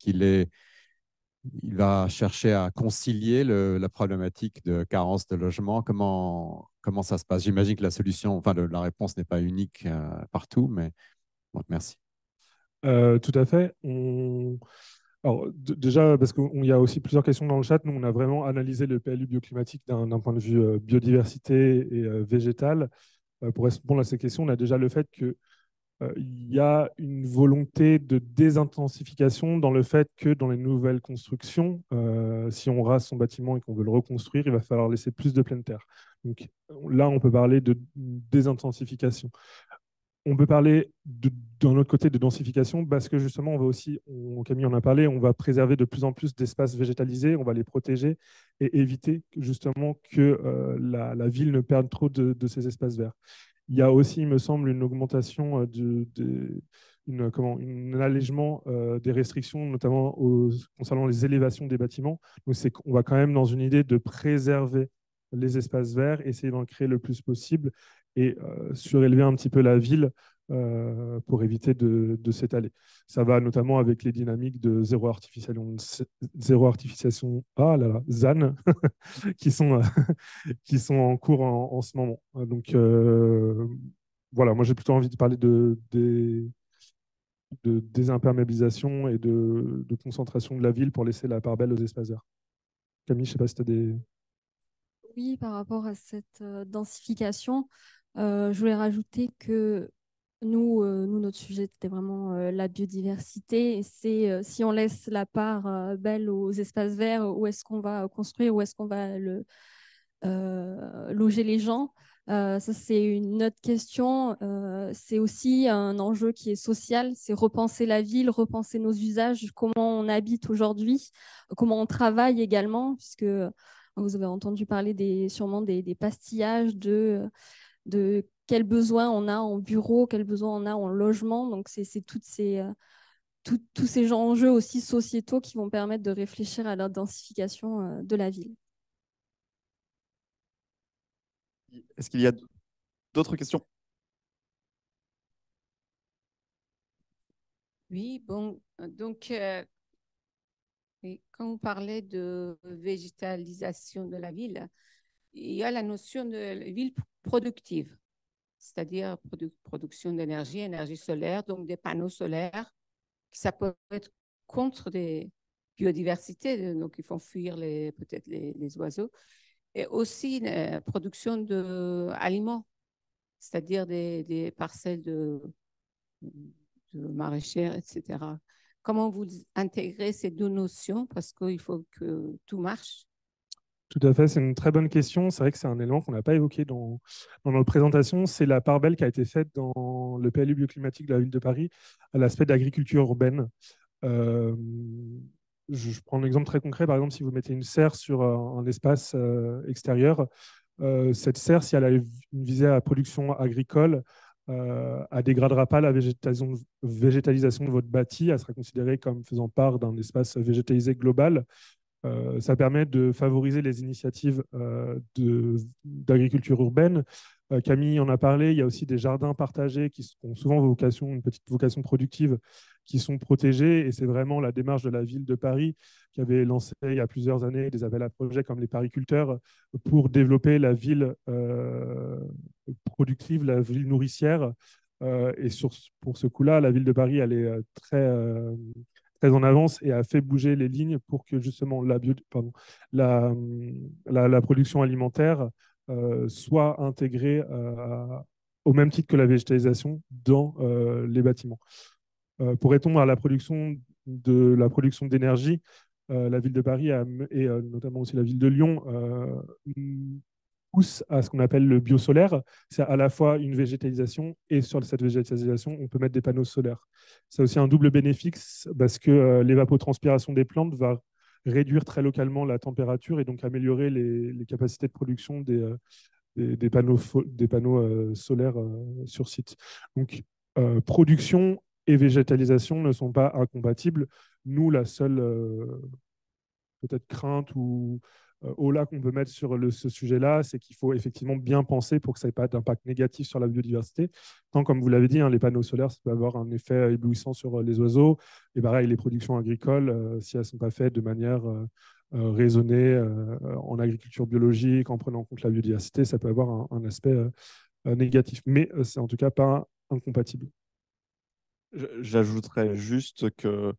[SPEAKER 5] il va chercher à concilier la problématique de carence de logement? Comment ça se passe? J'imagine que la solution, enfin, la réponse n'est pas unique partout, mais bon, merci.
[SPEAKER 3] Tout à fait. Alors, déjà, parce qu'il y a aussi plusieurs questions dans le chat, nous, on a vraiment analysé le PLU bioclimatique d'un point de vue biodiversité et végétale. Pour répondre à ces questions, on a déjà le fait qu'il y a une volonté de désintensification dans le fait que dans les nouvelles constructions, si on rase son bâtiment et qu'on veut le reconstruire, il va falloir laisser plus de pleine terre. Donc là, on peut parler de désintensification. On peut parler d'un autre côté de densification parce que justement, on va aussi, Camille en a parlé, on va préserver de plus en plus d'espaces végétalisés, on va les protéger et éviter justement que la ville ne perde trop de ces espaces verts. Il y a aussi, il me semble, une augmentation, un allègement des restrictions, notamment concernant les élévations des bâtiments. Donc, on va quand même dans une idée de préserver les espaces verts, essayer d'en créer le plus possible et surélever un petit peu la ville pour éviter de s'étaler. Ça va notamment avec les dynamiques de zéro artificialisation ZAN, qui sont, qui sont en cours en ce moment. Donc voilà, moi j'ai plutôt envie de parler de désimperméabilisation et de concentration de la ville pour laisser la part belle aux espaces verts. Camille, je ne sais pas si tu as des...
[SPEAKER 2] Oui, par rapport à cette densification, je voulais rajouter que nous, notre sujet, c'était vraiment la biodiversité. Et c'est si on laisse la part belle aux espaces verts, où est-ce qu'on va construire, où est-ce qu'on va loger les gens. Ça, c'est une autre question. C'est aussi un enjeu qui est social. C'est repenser la ville, repenser nos usages, comment on habite aujourd'hui, comment on travaille également, puisque vous avez entendu parler sûrement des pastillages, de quels besoins on a en bureau, quels besoins on a en logement. Donc, c'est tous ces enjeux aussi sociétaux qui vont permettre de réfléchir à la densification de la ville.
[SPEAKER 1] Est-ce qu'il y a d'autres questions?
[SPEAKER 6] Oui, bon, donc, quand vous parlez de végétalisation de la ville, il y a la notion de ville productive, c'est-à-dire production d'énergie, énergie solaire, donc des panneaux solaires, ça peut être contre des biodiversités, donc ils font fuir peut-être les oiseaux, et aussi la production d'aliments, c'est-à-dire des parcelles de maraîchères, etc. Comment vous intégrez ces deux notions? Parce qu'il faut que tout marche.
[SPEAKER 3] Tout à fait, c'est une très bonne question. C'est vrai que c'est un élément qu'on n'a pas évoqué dans notre présentation. C'est la part belle qui a été faite dans le PLU bioclimatique de la ville de Paris à l'aspect d'agriculture urbaine. Euh, je prends un exemple très concret. Par exemple, si vous mettez une serre sur un espace extérieur, cette serre, si elle a une visée à la production agricole, elle ne dégradera pas la végétalisation de votre bâti. Elle sera considérée comme faisant part d'un espace végétalisé global. Ça permet de favoriser les initiatives d'agriculture urbaine. Camille en a parlé, il y a aussi des jardins partagés qui ont souvent une petite vocation productive, qui sont protégés. Et c'est vraiment la démarche de la ville de Paris qui avait lancé il y a plusieurs années des appels à projets comme les pariculteurs pour développer la ville productive, la ville nourricière. Pour ce coup-là, la ville de Paris, elle est très en avance et a fait bouger les lignes pour que justement la production alimentaire soit intégrée au même titre que la végétalisation dans les bâtiments. Pour répondre à la production d'énergie, la ville de Paris et notamment aussi la ville de Lyon pousse à ce qu'on appelle le biosolaire. C'est à la fois une végétalisation et sur cette végétalisation, on peut mettre des panneaux solaires. C'est aussi un double bénéfice parce que l'évapotranspiration des plantes va réduire très localement la température et donc améliorer les capacités de production des panneaux solaires sur site. Donc, production et végétalisation ne sont pas incompatibles. Nous, la seule peut-être crainte ou au là qu'on peut mettre sur ce sujet-là, c'est qu'il faut effectivement bien penser pour que ça n'ait pas d'impact négatif sur la biodiversité. Tant comme vous l'avez dit, hein, les panneaux solaires, ça peut avoir un effet éblouissant sur les oiseaux. Et pareil, les productions agricoles, si elles ne sont pas faites de manière raisonnée en agriculture biologique, en prenant en compte la biodiversité, ça peut avoir un aspect négatif. Mais c'est en tout cas pas incompatible.
[SPEAKER 1] J'ajouterais juste que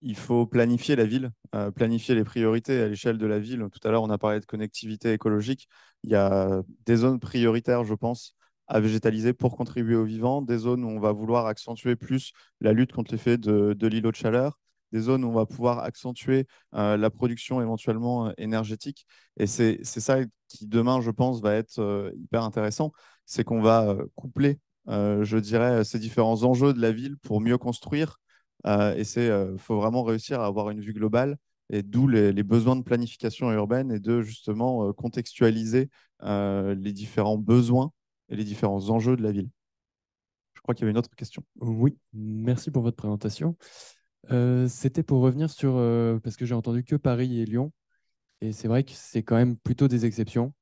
[SPEAKER 1] il faut planifier la ville, planifier les priorités à l'échelle de la ville. Tout à l'heure, on a parlé de connectivité écologique. Il y a des zones prioritaires, je pense, à végétaliser pour contribuer au vivant, des zones où on va vouloir accentuer plus la lutte contre l'effet de l'îlot de chaleur, des zones où on va pouvoir accentuer la production éventuellement énergétique. Et c'est ça qui, demain, je pense, va être hyper intéressant. C'est qu'on va coupler, je dirais, ces différents enjeux de la ville pour mieux construire et faut vraiment réussir à avoir une vue globale, et d'où les besoins de planification urbaine et de justement contextualiser les différents besoins et les différents enjeux de la ville. Je crois qu'il y avait une autre question.
[SPEAKER 7] Oui, merci pour votre présentation. C'était pour revenir sur, parce que j'ai entendu que Paris et Lyon, et c'est vrai que c'est quand même plutôt des exceptions.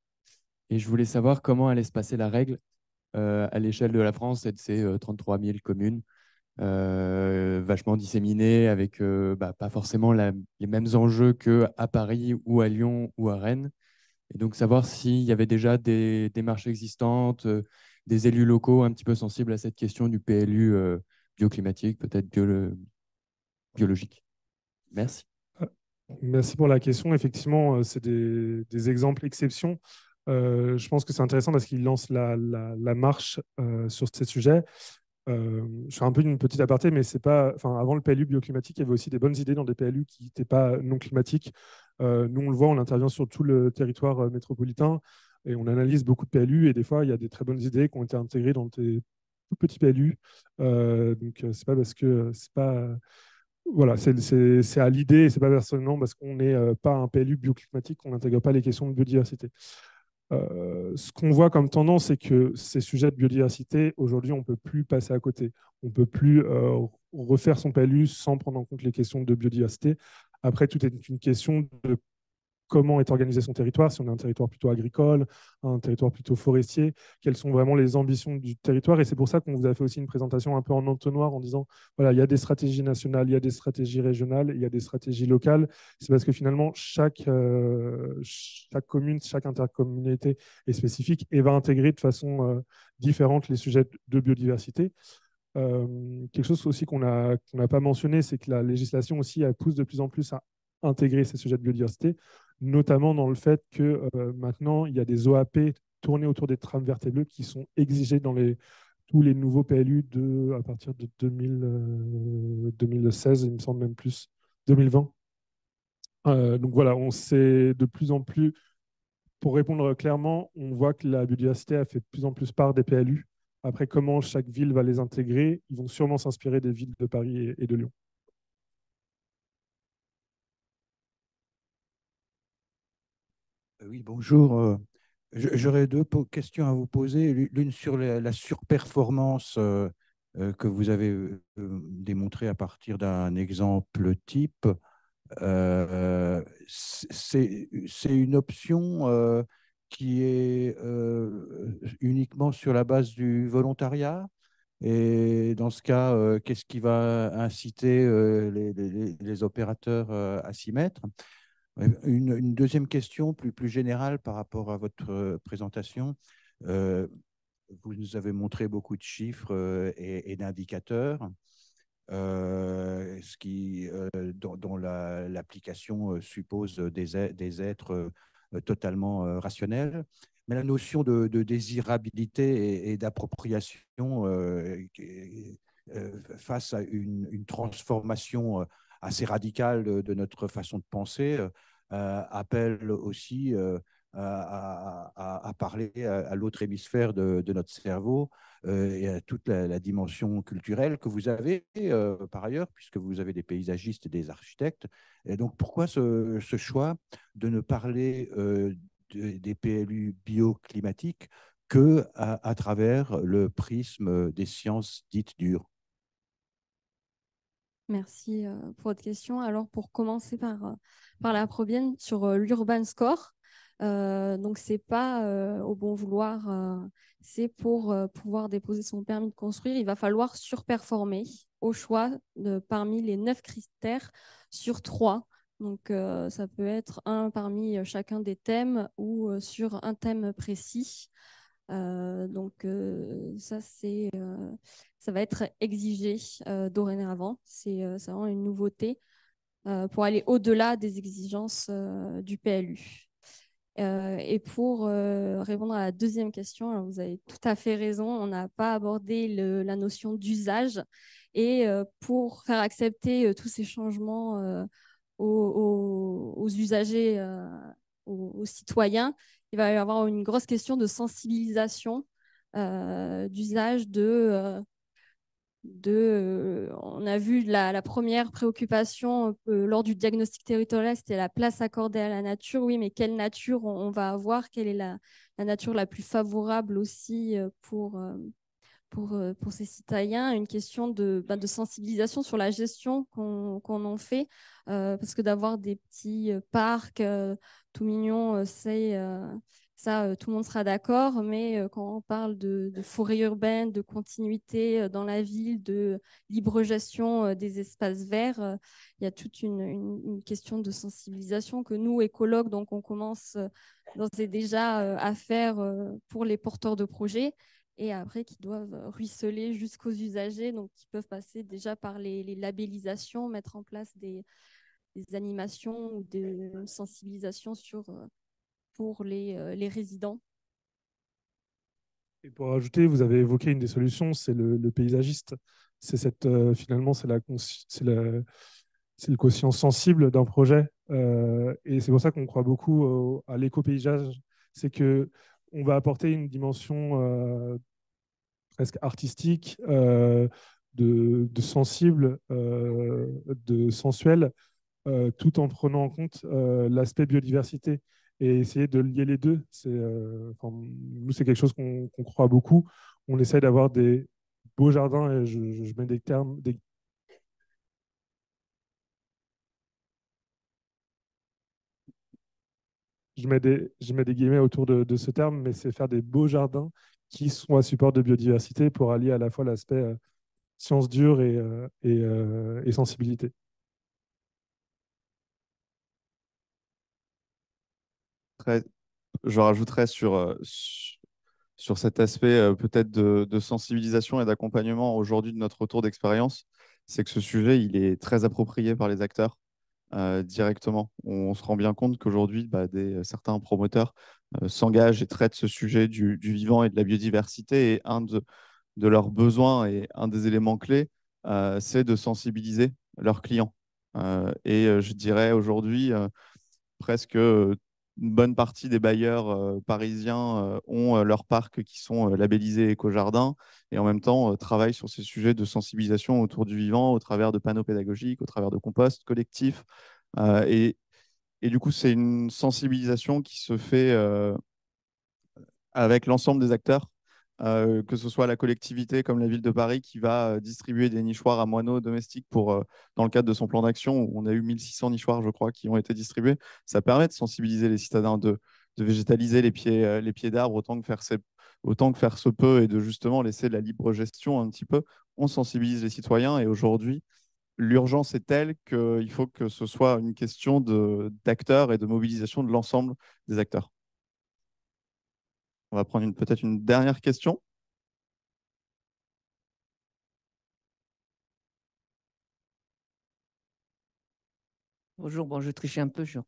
[SPEAKER 7] Et je voulais savoir comment allait se passer la règle à l'échelle de la France et de ces 33 000 communes vachement disséminées, avec pas forcément les mêmes enjeux qu'à Paris ou à Lyon ou à Rennes. Et donc savoir s'il y avait déjà des démarches existantes, des élus locaux un petit peu sensibles à cette question du PLU bioclimatique, peut-être biologique. Merci.
[SPEAKER 3] Merci pour la question. Effectivement, c'est des exemples exceptions. Je pense que c'est intéressant parce qu'ils lancent la marche sur ces sujets. Je fais un peu une petite aparté, mais c'est pas. Enfin, avant le PLU bioclimatique, il y avait aussi des bonnes idées dans des PLU qui n'étaient pas non climatiques. Nous, on le voit, on intervient sur tout le territoire métropolitain et on analyse beaucoup de PLU. Et des fois, il y a des très bonnes idées qui ont été intégrées dans des tout petits PLU. Donc, c'est pas parce que c'est pas. Voilà, c'est à l'idée, c'est pas personnellement parce qu'on n'est pas un PLU bioclimatique qu'on n'intègre pas les questions de biodiversité. Ce qu'on voit comme tendance, c'est que ces sujets de biodiversité, aujourd'hui, on ne peut plus passer à côté. On ne peut plus refaire son PLU sans prendre en compte les questions de biodiversité. Après, tout est une question de comment est organisé son territoire, si on a un territoire plutôt agricole, un territoire plutôt forestier, quelles sont vraiment les ambitions du territoire. Et c'est pour ça qu'on vous a fait aussi une présentation un peu en entonnoir en disant, voilà, il y a des stratégies nationales, il y a des stratégies régionales, il y a des stratégies locales. C'est parce que finalement, chaque commune, chaque intercommunauté est spécifique et va intégrer de façon différente les sujets de biodiversité. Quelque chose aussi qu'on n'a pas mentionné, c'est que la législation aussi elle pousse de plus en plus à intégrer ces sujets de biodiversité, notamment dans le fait que maintenant, il y a des OAP tournés autour des trames vertes et bleues qui sont exigés dans tous les nouveaux PLU à partir de 2016, il me semble même plus, 2020. Donc voilà, on sait de plus en plus, pour répondre clairement, on voit que la biodiversité a fait de plus en plus part des PLU. Après, comment chaque ville va les intégrer, ils vont sûrement s'inspirer des villes de Paris et de Lyon.
[SPEAKER 8] Oui, bonjour. J'aurais deux questions à vous poser. L'une sur la surperformance que vous avez démontrée à partir d'un exemple type. C'est une option qui est uniquement sur la base du volontariat. Et dans ce cas, qu'est-ce qui va inciter les opérateurs à s'y mettre? Ouais, une deuxième question plus générale par rapport à votre présentation. Euh, Vous nous avez montré beaucoup de chiffres et d'indicateurs, dont l'application suppose des êtres totalement rationnels. Mais la notion de désirabilité et d'appropriation face à une transformation assez radicale de notre façon de penser appelle aussi à parler à l'autre hémisphère de notre cerveau et à toute la dimension culturelle que vous avez par ailleurs, puisque vous avez des paysagistes et des architectes. Et donc, pourquoi ce choix de ne parler des PLU bioclimatiques que à travers le prisme des sciences dites dures?
[SPEAKER 2] Merci pour votre question. Alors, pour commencer par la première sur l'Urban Score, donc c'est pas au bon vouloir, c'est pour pouvoir déposer son permis de construire, il va falloir surperformer au choix parmi les 9 critères sur 3. Donc, ça peut être un parmi chacun des thèmes ou sur un thème précis. Donc, ça va être exigé dorénavant. C'est vraiment une nouveauté pour aller au-delà des exigences du PLU. Et pour répondre à la deuxième question, alors vous avez tout à fait raison, on n'a pas abordé la notion d'usage. Et pour faire accepter tous ces changements aux usagers, aux citoyens, il va y avoir une grosse question de sensibilisation, d'usage on a vu la première préoccupation lors du diagnostic territorial, c'était la place accordée à la nature. Oui, mais quelle nature on va avoir? Quelle est la nature la plus favorable aussi pour ces citoyens? Une question de sensibilisation sur la gestion qu'on en fait, parce que d'avoir des petits parcs tout mignons, ça, tout le monde sera d'accord, mais quand on parle de forêt urbaine, de continuité dans la ville, de libre gestion des espaces verts, il y a toute une question de sensibilisation que nous, écologues, donc on commence d'ores et déjà à faire pour les porteurs de projets, et après qui doivent ruisseler jusqu'aux usagers, donc qui peuvent passer déjà par les labellisations, mettre en place des animations ou des sensibilisations pour les résidents.
[SPEAKER 3] Et pour ajouter, vous avez évoqué une des solutions, c'est le paysagiste. Finalement, c'est le quotient sensible d'un projet. Et c'est pour ça qu'on croit beaucoup à l'éco-paysage. C'est qu'on va apporter une dimension presque artistique, de sensible, de sensuel, tout en prenant en compte l'aspect biodiversité et essayer de lier les deux. Nous, c'est quelque chose qu'on croit beaucoup. On essaie d'avoir des beaux jardins, et je mets des termes, je mets des guillemets autour de ce terme, mais c'est faire des beaux jardins qui sont à support de biodiversité pour allier à la fois l'aspect sciences dures et sensibilité.
[SPEAKER 1] Je rajouterais sur cet aspect peut-être de sensibilisation et d'accompagnement aujourd'hui de notre retour d'expérience, c'est que ce sujet, il est très approprié par les acteurs directement. On se rend bien compte qu'aujourd'hui, certains promoteurs s'engagent et traitent ce sujet du vivant et de la biodiversité. Et un de leurs besoins et un des éléments clés, c'est de sensibiliser leurs clients. Je dirais aujourd'hui, presque une bonne partie des bailleurs parisiens ont leurs parcs qui sont labellisés éco-jardins et en même temps travaillent sur ces sujets de sensibilisation autour du vivant au travers de panneaux pédagogiques, au travers de compost collectifs. Euh, et, et du coup, c'est une sensibilisation qui se fait avec l'ensemble des acteurs, que ce soit la collectivité comme la ville de Paris qui va distribuer des nichoirs à moineaux domestiques dans le cadre de son plan d'action où on a eu 1600 nichoirs, je crois, qui ont été distribués. Ça permet de sensibiliser les citadins, de végétaliser les pieds d'arbres autant que faire se peut et de justement laisser la libre gestion un petit peu. On sensibilise les citoyens et aujourd'hui, l'urgence est telle qu'il faut que ce soit une question d'acteurs et de mobilisation de l'ensemble des acteurs. On va prendre peut-être une dernière question.
[SPEAKER 4] Bonjour, bon, je trichais un peu, je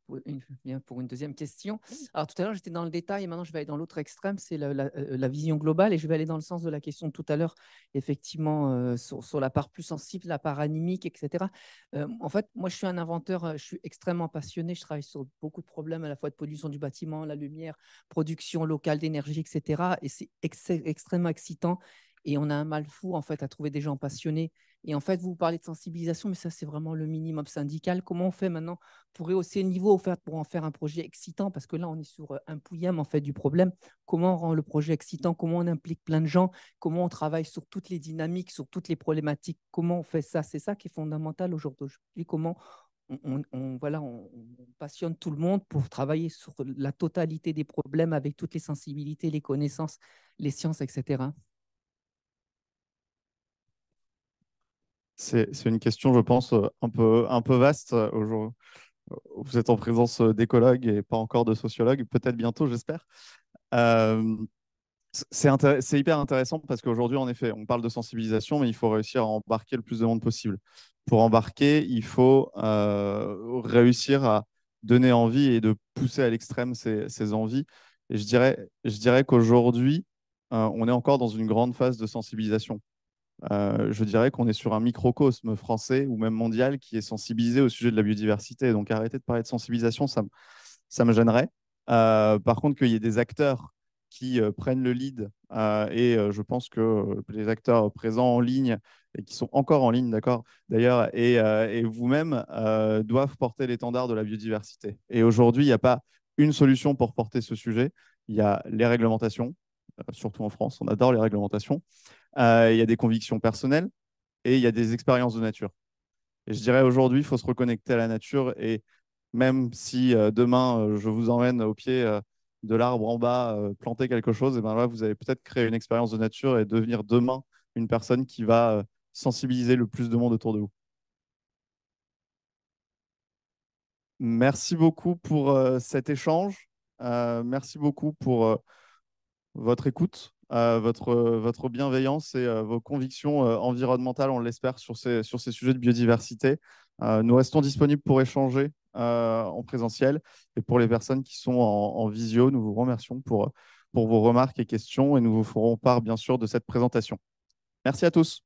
[SPEAKER 4] viens pour une deuxième question. Alors tout à l'heure, j'étais dans le détail et maintenant je vais aller dans l'autre extrême, c'est la vision globale et je vais aller dans le sens de la question de tout à l'heure, effectivement, sur la part plus sensible, la part animique, etc. En fait, moi je suis un inventeur, je suis extrêmement passionné, je travaille sur beaucoup de problèmes à la fois de pollution du bâtiment, la lumière, production locale d'énergie, etc. Et c'est extrêmement excitant et on a un mal fou en fait à trouver des gens passionnés. Et en fait, vous parlez de sensibilisation, mais ça, c'est vraiment le minimum syndical. Comment on fait maintenant pour rehausser le niveau, pour en faire un projet excitant? Parce que là, on est sur un pouillème en fait, du problème. Comment on rend le projet excitant? Comment on implique plein de gens? Comment on travaille sur toutes les dynamiques, sur toutes les problématiques? Comment on fait ça? C'est ça qui est fondamental aujourd'hui. Comment voilà, on passionne tout le monde pour travailler sur la totalité des problèmes avec toutes les sensibilités, les connaissances, les sciences, etc.
[SPEAKER 1] C'est une question, je pense, un peu vaste. Vous êtes en présence d'écologues et pas encore de sociologues, peut-être bientôt, j'espère. Euh, c'est hyper intéressant parce qu'aujourd'hui, en effet, on parle de sensibilisation, mais il faut réussir à embarquer le plus de monde possible. Pour embarquer, il faut réussir à donner envie et de pousser à l'extrême ces envies. Et je dirais qu'aujourd'hui, on est encore dans une grande phase de sensibilisation. Je dirais qu'on est sur un microcosme français ou même mondial qui est sensibilisé au sujet de la biodiversité. Donc arrêter de parler de sensibilisation, ça me gênerait. Par contre, qu'il y ait des acteurs qui prennent le lead je pense que les acteurs présents en ligne et qui sont encore en ligne, d'accord, d'ailleurs, et vous-même doivent porter l'étendard de la biodiversité. Et aujourd'hui, il n'y a pas une solution pour porter ce sujet. Il y a les réglementations, surtout en France, on adore les réglementations. Il y a des convictions personnelles et il y a des expériences de nature. Et je dirais aujourd'hui, il faut se reconnecter à la nature et même si demain, je vous emmène au pied de l'arbre en bas, planter quelque chose, et ben là, vous allez peut-être créer une expérience de nature et devenir demain une personne qui va sensibiliser le plus de monde autour de vous. Merci beaucoup pour cet échange. Merci beaucoup pour votre écoute, votre bienveillance et vos convictions environnementales, on l'espère, sur ces sujets de biodiversité. Nous restons disponibles pour échanger en présentiel et pour les personnes qui sont en visio, nous vous remercions pour vos remarques et questions et nous vous ferons part, bien sûr, de cette présentation. Merci à tous.